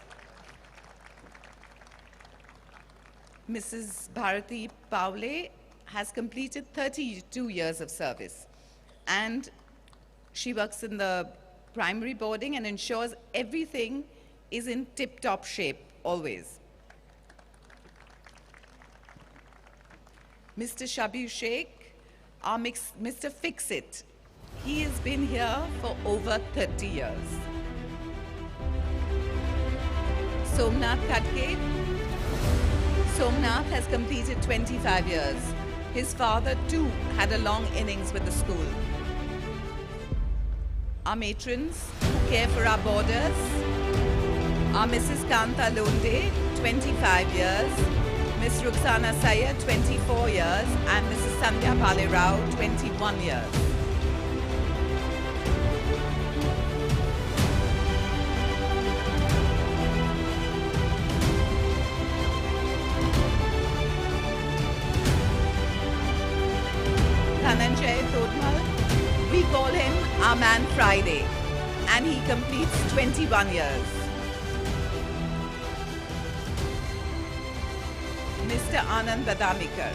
Mrs. Bharati Paule has completed 32 years of service, and she works in the primary boarding and ensures everything is in tip-top shape always. Mr. Shabir Sheikh, our Mr. Fix-It, he has been here for over 30 years. Somnath Khadke, Somnath has completed 25 years. His father too had a long innings with the school. Our matrons who care for our boarders are Mrs. Kanta Lunde, 25 years, Ms. Ruxana Sayed, 24 years, and Mrs. Sandhya Pale Rao, 21 years. Dhananjay Todmal, we call him our man Friday, and he completes 21 years. Mr. Anand Badamikar.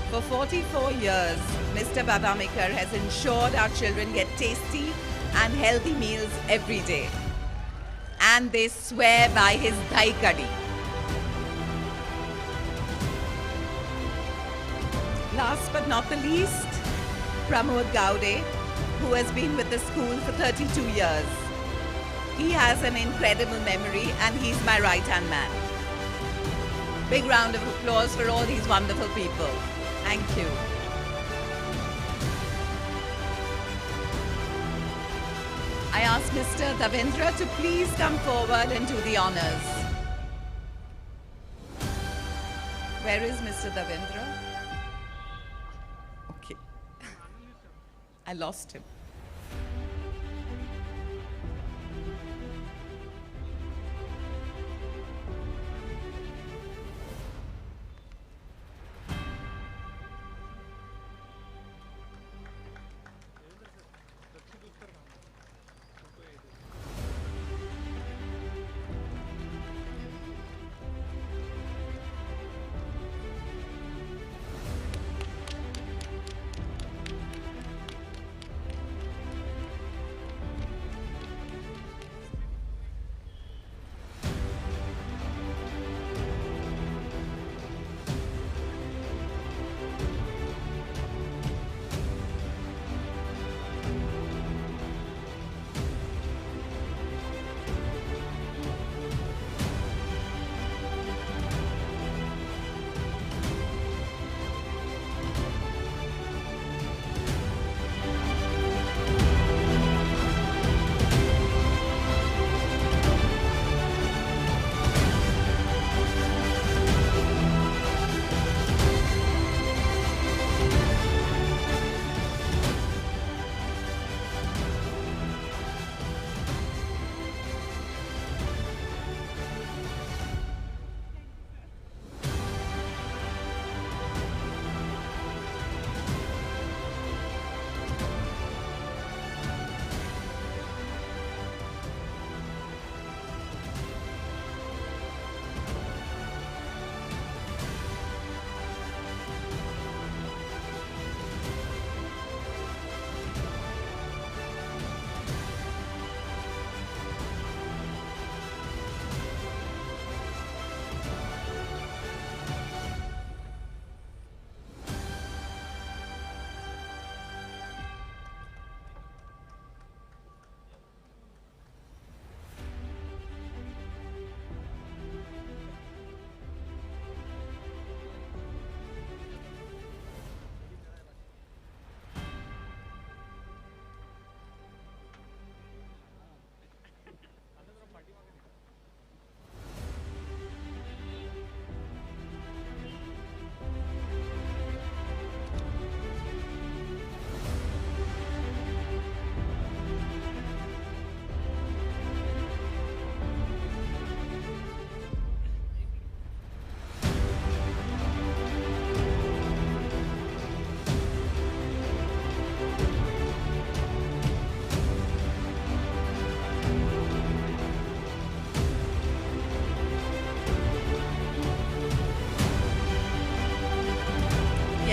For 44 years, Mr. Badamikar has ensured our children get tasty and healthy meals every day. And they swear by his dahi kadhi. Last but not the least, Pramod Gaude, who has been with the school for 32 years. He has an incredible memory and he's my right-hand man. Big round of applause for all these wonderful people. Thank you. I ask Mr. Davendra to please come forward and do the honors. Where is Mr. Davendra? Okay. I lost him.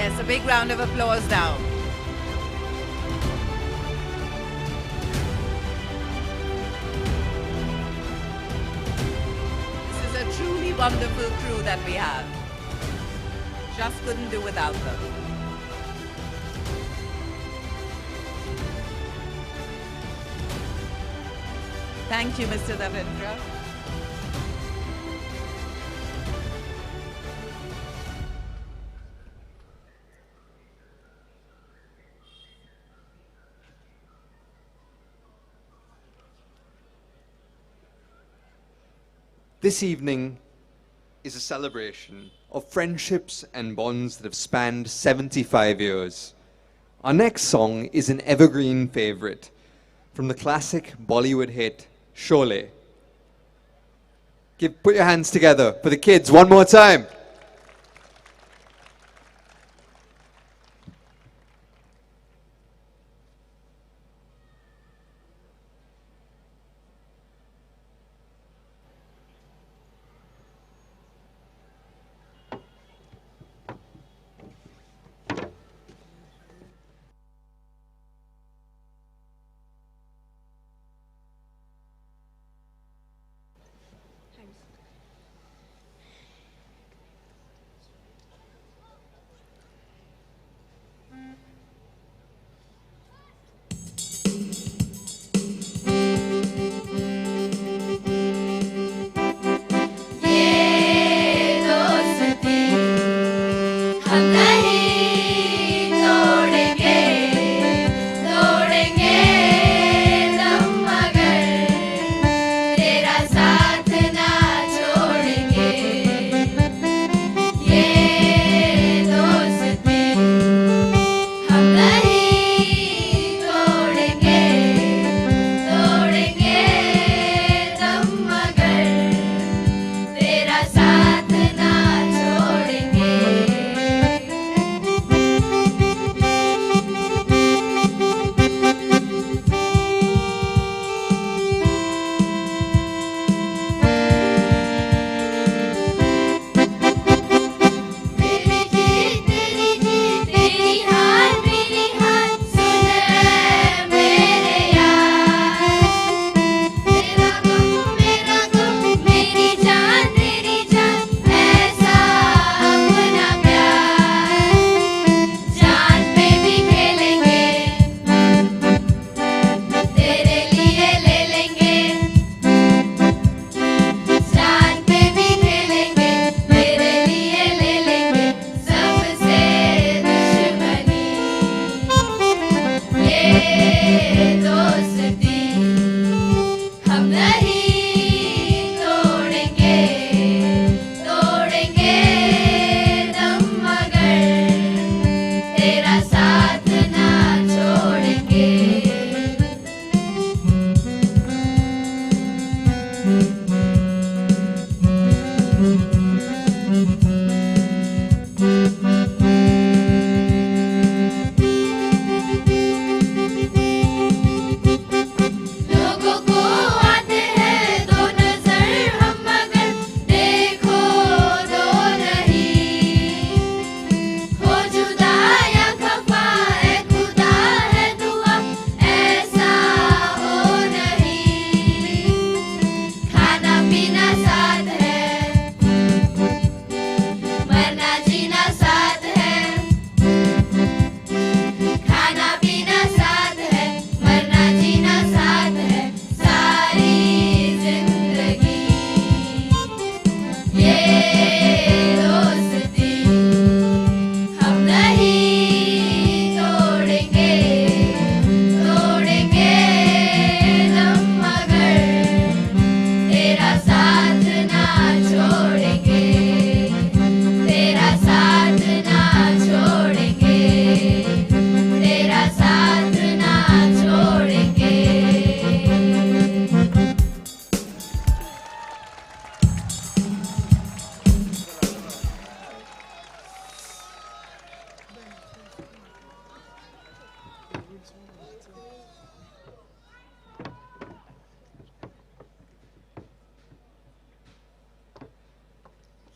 Yes, a big round of applause now. This is a truly wonderful crew that we have. Just couldn't do without them. Thank you, Mr. Davendra. This evening is a celebration of friendships and bonds that have spanned 75 years. Our next song is an evergreen favorite from the classic Bollywood hit Sholay. Put your hands together for the kids one more time.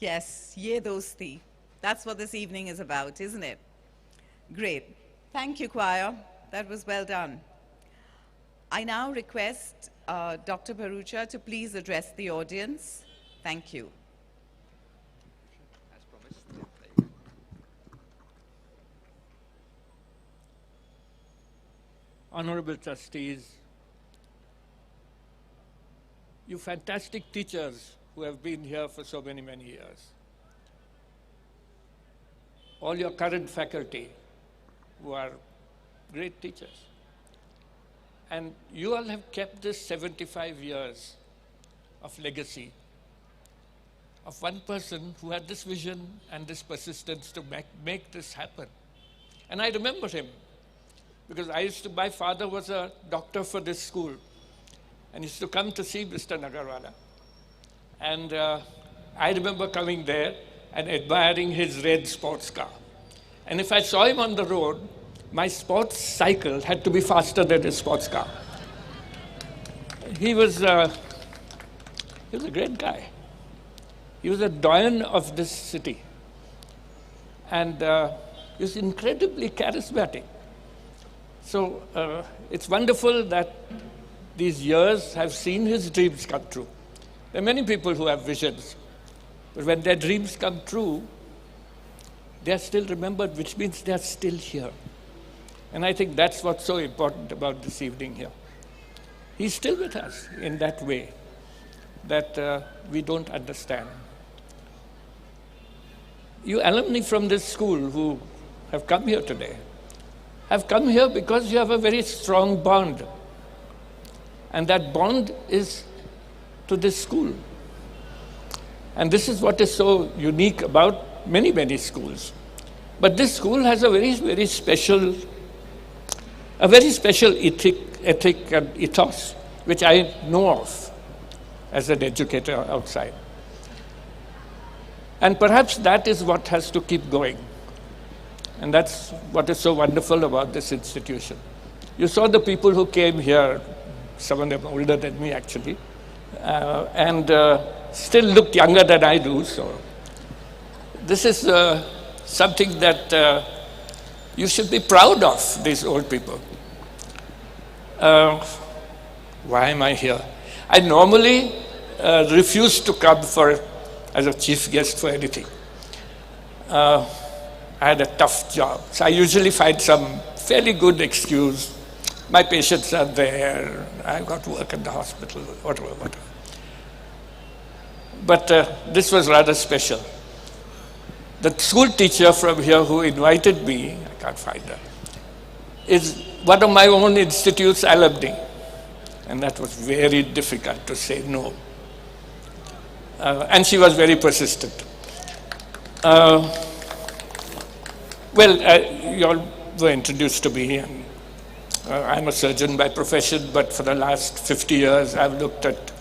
Yes, ye dosti. That's what this evening is about, isn't it? Great. Thank you, choir. That was well done. I now request Dr. Bharucha to please address the audience. Thank you. Honorable trustees, you fantastic teachers who have been here for so many, many years, all your current faculty who are great teachers, and you all have kept this 75 years of legacy of one person who had this vision and this persistence to make this happen. And I remember him, because my father was a doctor for this school, and used to come to see Mr. Nagarvala. And I remember coming there and admiring his red sports car. And if I saw him on the road, my sports cycle had to be faster than his sports car. He was a great guy. He was a doyen of this city. And he was incredibly charismatic. So it's wonderful that these years have seen his dreams come true. There are many people who have visions, but when their dreams come true, they are still remembered, which means they are still here. And I think that's what's so important about this evening here. He's still with us in that way that we don't understand. You alumni from this school who have come here today have come here because you have a very strong bond. And that bond is to this school. And this is what is so unique about many, many schools. But this school has a very, very special ethic and ethos, which I know of as an educator outside. And perhaps that is what has to keep going. And that's what is so wonderful about this institution. You saw the people who came here, some of them older than me actually, and still looked younger than I do. So this is something that you should be proud of, these old people. Why am I here? I normally refuse to come as a chief guest for anything. I had a tough job, so I usually find some fairly good excuse. My patients are there, I've got to work at the hospital, whatever. But this was rather special. The school teacher from here who invited me, I can't find her, is one of my own institute's alumni. And that was very difficult to say no. And she was very persistent. You all were introduced to me, and I'm a surgeon by profession, but for the last 50 years I've looked at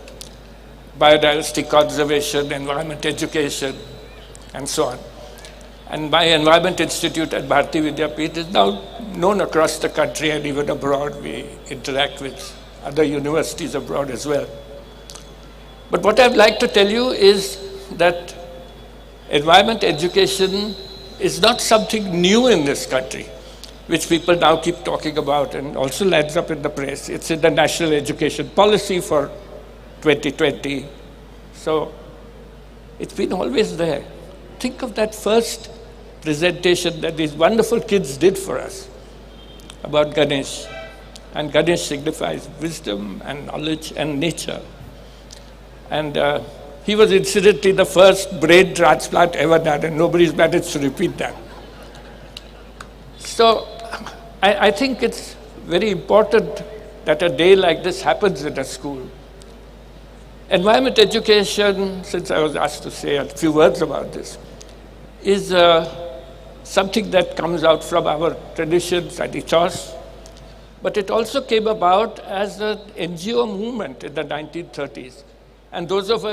biodiversity conservation, environment education, and so on. And my Environment Institute at Bharati Vidyapeeth is now known across the country and even abroad. We interact with other universities abroad as well. But what I'd like to tell you is that environment education is not something new in this country, which people now keep talking about and also lands up in the press. It's in the National Education Policy for 2020. So it's been always there. Think of that first presentation that these wonderful kids did for us about Ganesh. And Ganesh signifies wisdom and knowledge and nature. And he was incidentally the first brain transplant ever done, and nobody's managed to repeat that. So I think it's very important that a day like this happens in a school. Environment education, since I was asked to say a few words about this, is something that comes out from our traditions and ethos, but it also came about as an NGO movement in the 1930s. And those of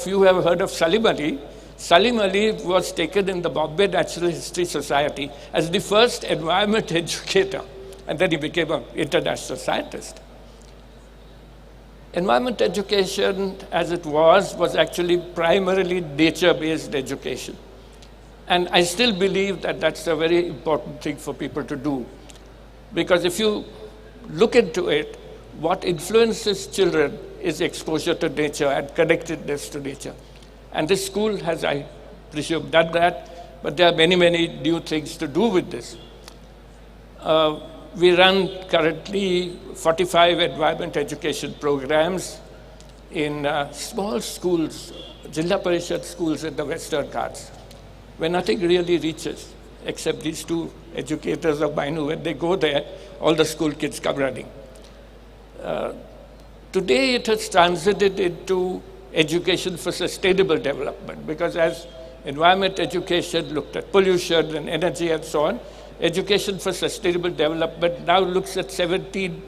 you who have heard of Salim Ali was taken in the Bombay Natural History Society as the first environment educator, and then he became an international scientist. Environment education, as it was actually primarily nature-based education. And I still believe that that's a very important thing for people to do. Because if you look into it, what influences children is exposure to nature and connectedness to nature. And this school has, I presume, done that, but there are many, many new things to do with this. We run currently 45 environment education programs in small schools, Jilla Parishad schools in the Western Ghats, where nothing really reaches, except these two educators of mine who, when they go there, all the school kids come running. Today it has transited into education for sustainable development, because as environment education looked at pollution and energy and so on, education for sustainable development now looks at 17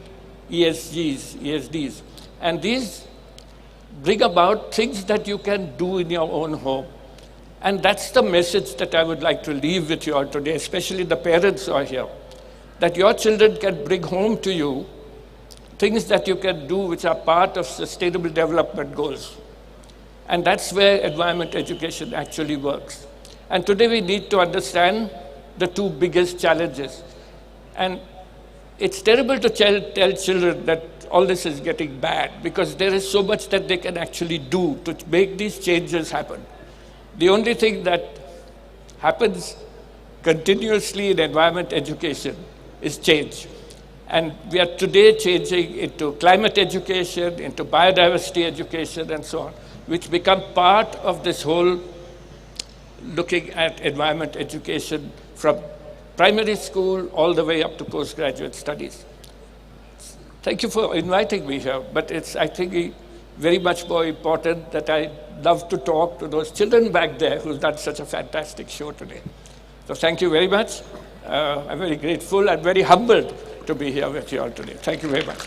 ESDs. And these bring about things that you can do in your own home. And that's the message that I would like to leave with you all today, especially the parents who are here, that your children can bring home to you things that you can do which are part of sustainable development goals. And that's where environment education actually works. And today we need to understand the two biggest challenges. And it's terrible to tell children that all this is getting bad, because there is so much that they can actually do to make these changes happen. The only thing that happens continuously in environment education is change. And we are today changing into climate education, into biodiversity education, and so on, which become part of this whole looking at environment education from primary school all the way up to postgraduate studies. Thank you for inviting me here, but it's, I think, very much more important that I love to talk to those children back there who've done such a fantastic show today. So thank you very much. I'm very grateful and very humbled to be here with you all today. Thank you very much.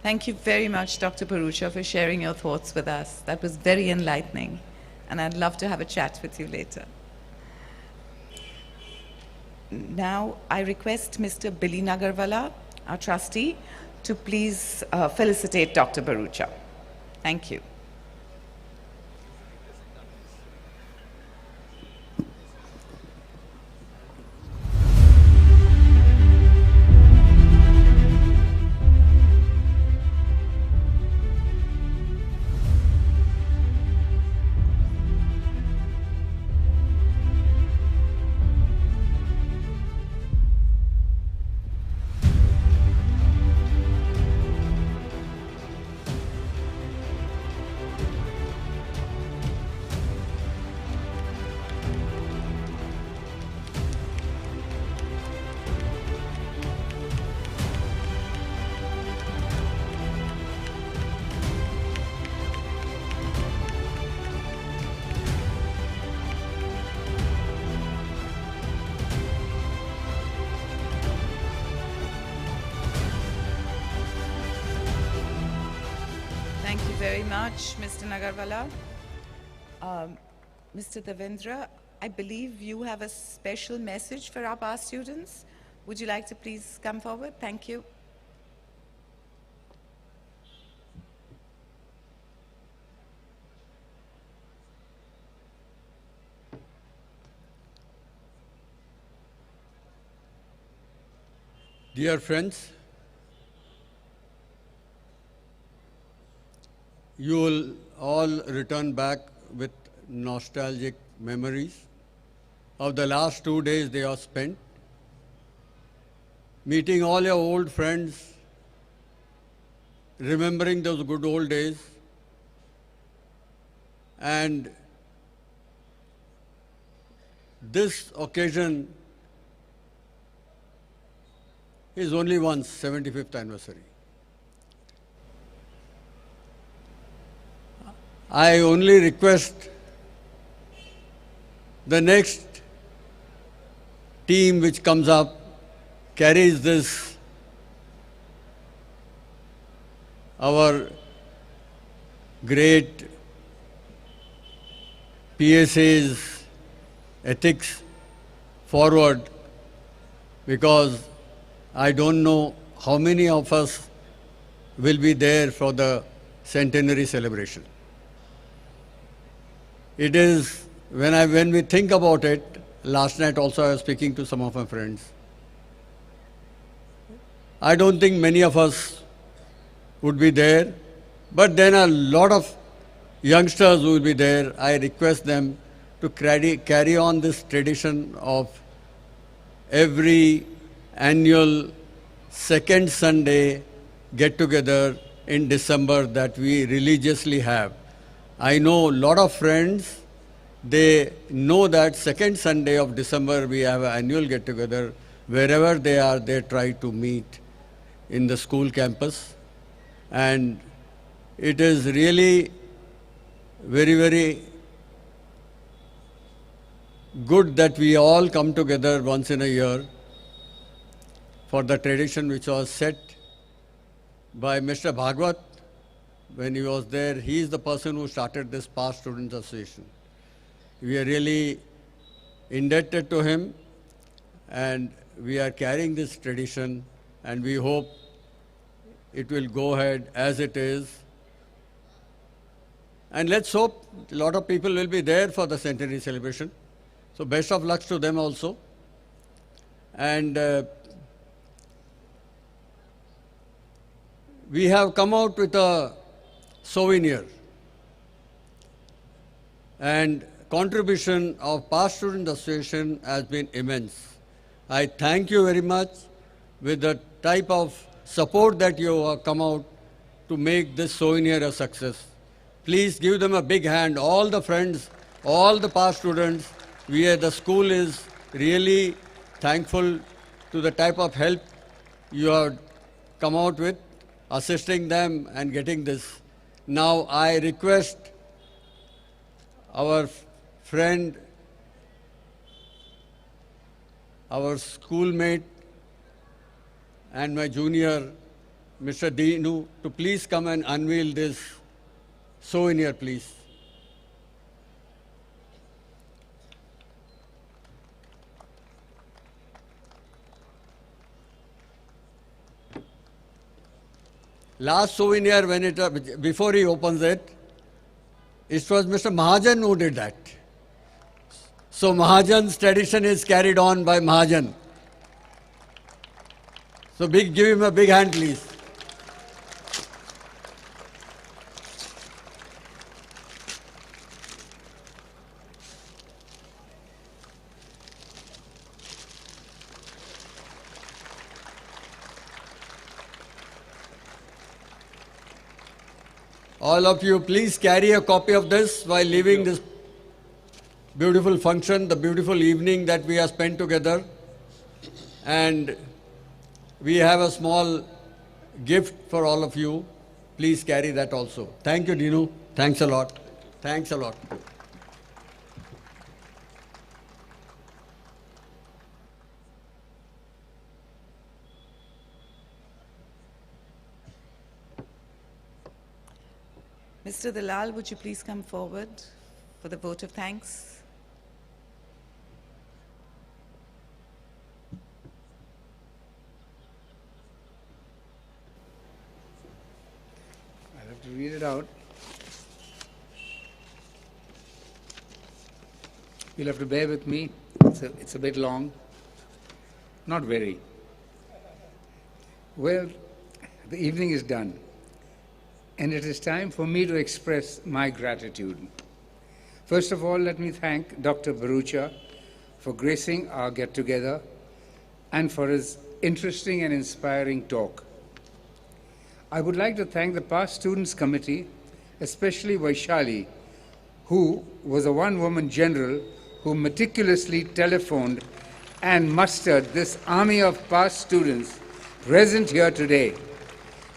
Thank you very much, Dr. Parucha, for sharing your thoughts with us. That was very enlightening, and I'd love to have a chat with you later. Now, I request Mr. Billy Nagarvala, our trustee, to please felicitate Dr. Parucha. Thank you. Thank you very much, Mr. Nagarvala. Mr. Devendra, I believe you have a special message for our past students. Would you like to please come forward? Thank you. Dear friends, you will all return back with nostalgic memories of the last 2 days they have spent, meeting all your old friends, remembering those good old days, and this occasion is only one's 75th anniversary. I only request the next team which comes up carries this, our great PSA's ethics forward, because I don't know how many of us will be there for the centenary celebration? It is, when we think about it, last night also I was speaking to some of my friends. I don't think many of us would be there, but then a lot of youngsters will be there. I request them to carry on this tradition of every annual second Sunday get-together in December that we religiously have. I know a lot of friends, they know that second Sunday of December we have an annual get-together. Wherever they are, they try to meet in the school campus. And it is really very, very good that we all come together once in a year for the tradition which was set by Mr. Bhagwat when he was there. He is the person who started this Past Students Association. We are really indebted to him, and we are carrying this tradition, and we hope it will go ahead as it is. And let's hope a lot of people will be there for the centenary celebration. So best of luck to them also. And we have come out with a souvenir. And contribution of Past Student Association has been immense. I thank you very much with the type of support that you have come out to make this souvenir a success. Please give them a big hand, all the friends, all the past students. The school is really thankful to the type of help you have come out with, assisting them and getting this. Now I request our friend, our schoolmate and my junior, Mr. Dinu, to please come and unveil this souvenir, please. Last souvenir, before he opens it, it was Mr. Mahajan who did that. So Mahajan's tradition is carried on by Mahajan. So give him a big hand, please. All of you, please carry a copy of this while leaving this beautiful function, the beautiful evening that we have spent together. And we have a small gift for all of you. Please carry that also. Thank you, Dinu. Thanks a lot. Thanks a lot. Mr. Dalal, would you please come forward for the vote of thanks? I'll have to read it out. You'll have to bear with me. It's a bit long. Not very. Well, the evening is done, and it is time for me to express my gratitude. First of all, let me thank Dr. Barucha for gracing our get-together and for his interesting and inspiring talk. I would like to thank the Past Students Committee, especially Vaishali, who was a one-woman general who meticulously telephoned and mustered this army of past students present here today.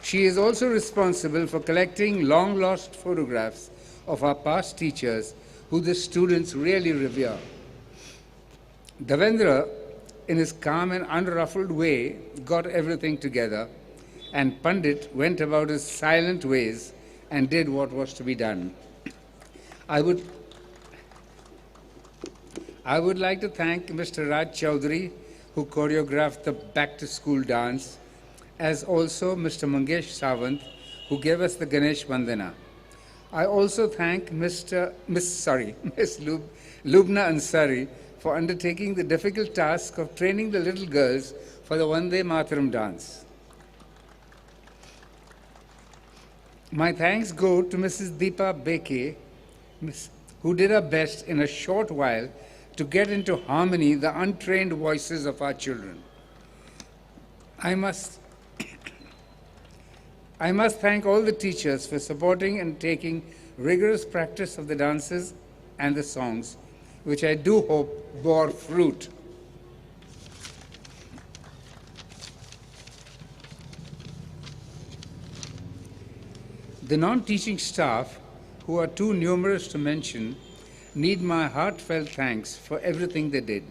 She is also responsible for collecting long-lost photographs of our past teachers who the students really revere. Davendra, in his calm and unruffled way, got everything together, and Pandit went about his silent ways and did what was to be done. I would like to thank Mr. Raj Chaudhary, who choreographed the back-to-school dance, as also Mr. Mangesh Sawant, who gave us the Ganesh Vandana. I also thank Miss Lubna Ansari for undertaking the difficult task of training the little girls for the Vande Mataram dance. My thanks go to Mrs. Deepa Beke, who did her best in a short while to get into harmony the untrained voices of our children. I must thank all the teachers for supporting and taking rigorous practice of the dances and the songs, which I do hope bore fruit. The non-teaching staff, who are too numerous to mention, need my heartfelt thanks for everything they did.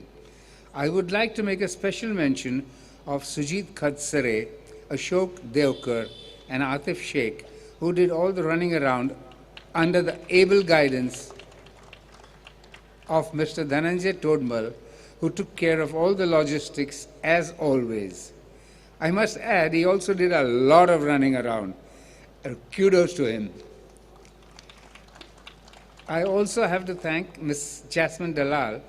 I would like to make a special mention of Sujit Khadsare, Ashok Devkar, and Atif Sheikh, who did all the running around under the able guidance of Mr. Dhananjay Todmal, who took care of all the logistics as always. I must add, he also did a lot of running around. Kudos to him. I also have to thank Ms. Jasmine Dalal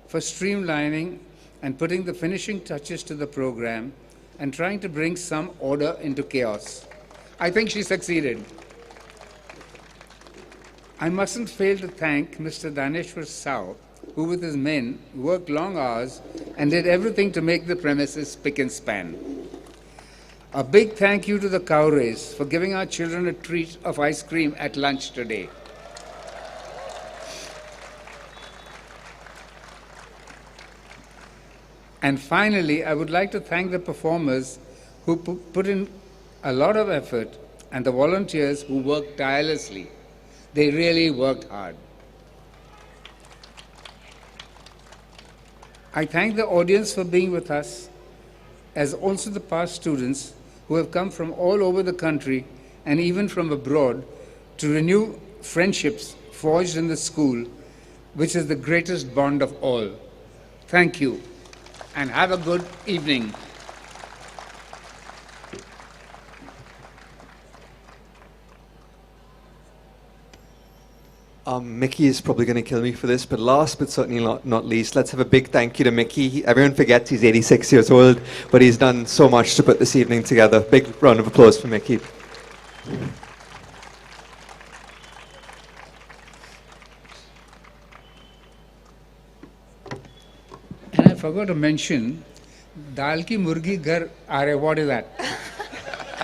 for streamlining and putting the finishing touches to the program and trying to bring some order into chaos. I think she succeeded. I mustn't fail to thank Mr. Daneshwar Sao, who with his men worked long hours and did everything to make the premises spick and span. A big thank you to the Cowrays for giving our children a treat of ice cream at lunch today. And finally, I would like to thank the performers who put in a lot of effort and the volunteers who worked tirelessly. They really worked hard. I thank the audience for being with us, as also the past students who have come from all over the country and even from abroad to renew friendships forged in the school, which is the greatest bond of all. Thank you, and have a good evening. Mickey is probably going to kill me for this, but last but certainly not least, let's have a big thank you to Mickey. Everyone forgets he's 86 years old, but he's done so much to put this evening together. Big round of applause for Mickey. And I forgot to mention, Dal ki murgi ghar aare, what is that?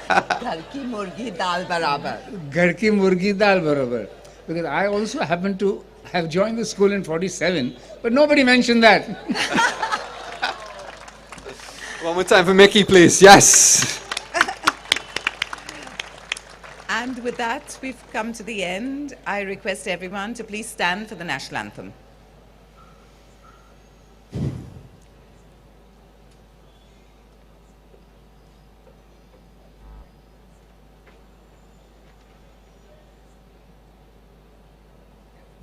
Ghar ki murgi dal barabar. Ghar ki murgi dal barabar. Because I also happen to have joined the school in 47, but nobody mentioned that. One more time for Mickey, please. Yes. And with that, we've come to the end. I request everyone to please stand for the national anthem.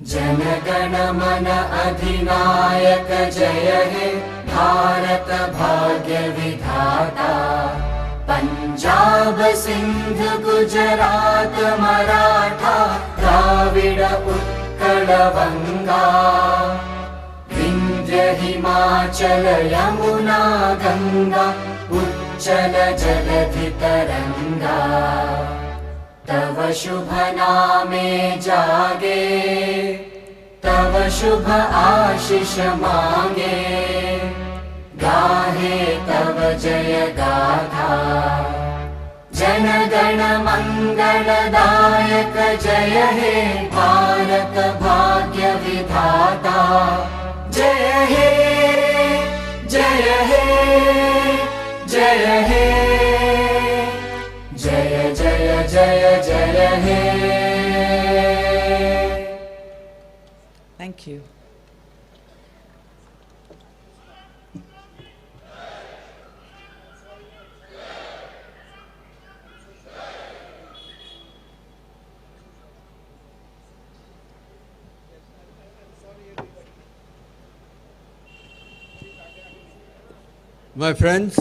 जनगण मन अधिनायक जय हे भारत भाग्य विधाता पंजाब सिंध गुजरात मराठा द्राविड उत्कल बंगा विंध्य हिमाचल यमुना गंगा उच्चल जलधि तरंगा तव शुभ नामे जागे तव शुभ आशीष मांगे गाहे तव जय गाथा जन गण मंगलदायक जय हे भारत भाग्य विधाता जय हे जय हे जय हे जय जय जय जय हे Thank you. My friends,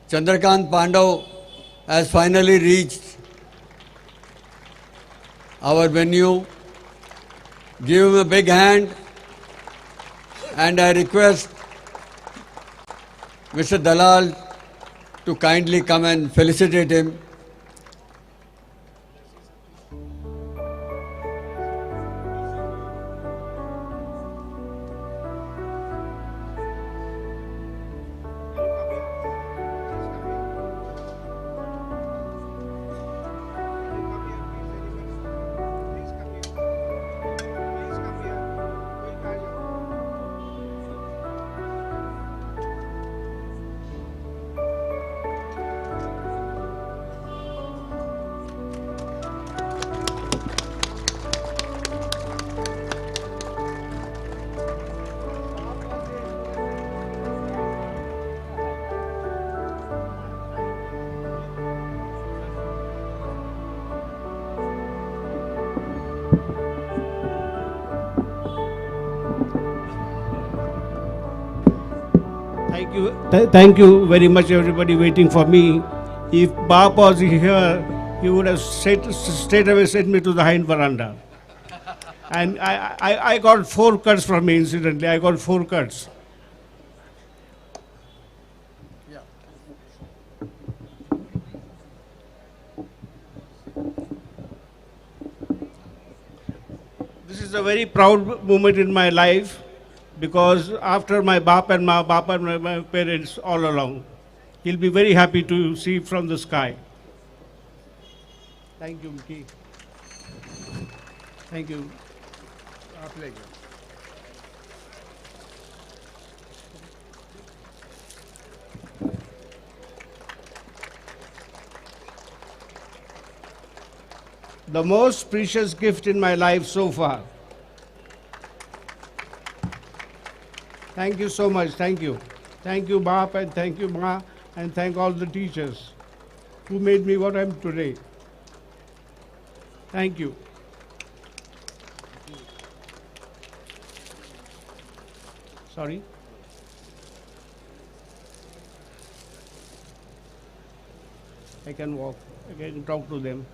Chandrakant Pandav has finally reached our venue. Give him a big hand, and I request Mr. Dalal to kindly come and felicitate him. Thank you very much, everybody waiting for me. If Bap was here, he would have straight away sent me to the hind veranda. And I got 4 cuts from me, incidentally. I got 4 cuts. This is a very proud moment in my life, because after my Bap and my parents all along, he'll be very happy to see from the sky. Thank you, Miki. Thank you. Our pleasure. The most precious gift in my life so far. Thank you so much. Thank you. Thank you, Bap, and thank you, Ma, and thank all the teachers who made me what I am today. Thank you. Sorry? I can walk. I can talk to them.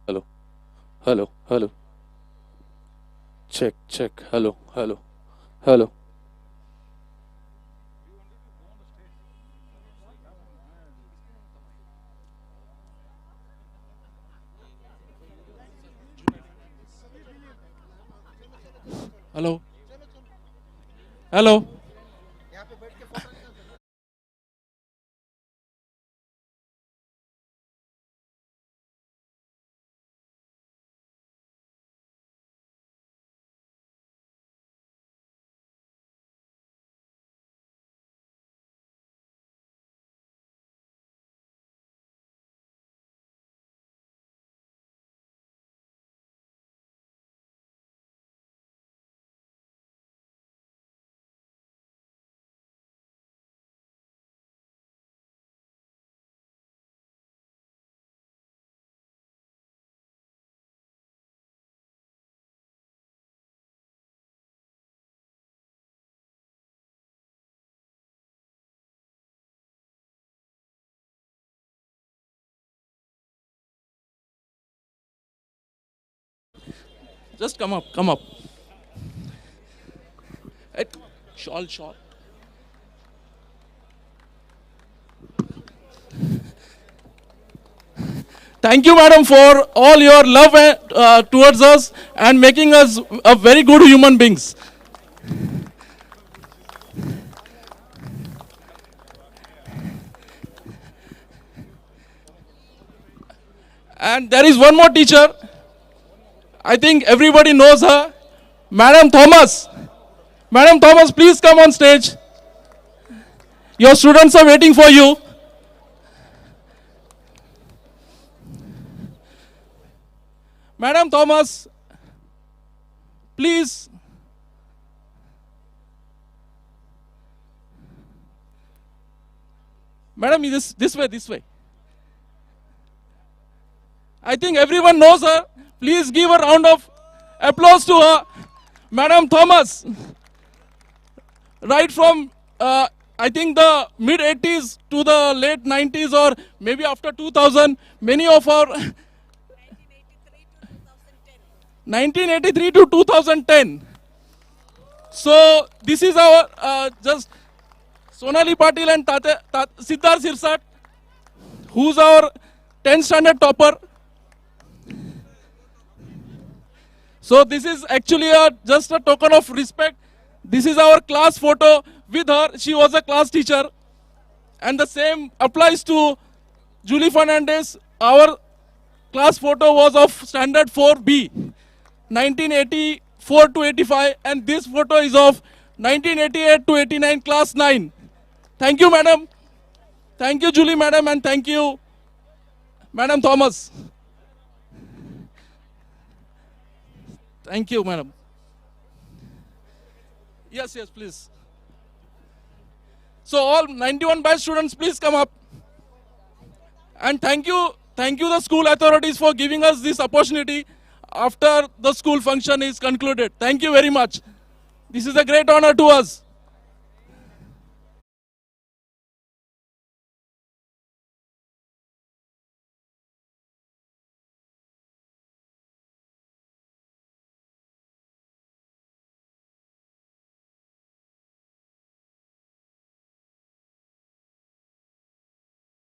Hello, hello, hello. Check, check. Hello, hello, hello. Hello, hello. Just come up, come up. Shawl. Thank you, madam, for all your love towards us and making us a very good human beings. And there is one more teacher. I think everybody knows her. Madam Thomas. Madam Thomas, please come on stage. Your students are waiting for you. Madam Thomas, please. Madam, this way. I think everyone knows her. Please give a round of applause to her. Madam Thomas, right from I think the mid-80s to the late 90s or maybe after 2000, many of our 1983 to 2010. So this is our just Sonali Patil and Siddhar Sirsat, who's our 10th standard topper. So this is actually just a token of respect. This is our class photo with her. She was a class teacher. And the same applies to Julie Fernandez. Our class photo was of standard 4B, 1984 to 85. And this photo is of 1988 to 89, class 9. Thank you, madam. Thank you, Julie, madam. And thank you, Madam Thomas. Thank you, madam. Yes, please. So all 91 batch students, please come up. And thank you the school authorities for giving us this opportunity after the school function is concluded. Thank you very much. This is a great honor to us.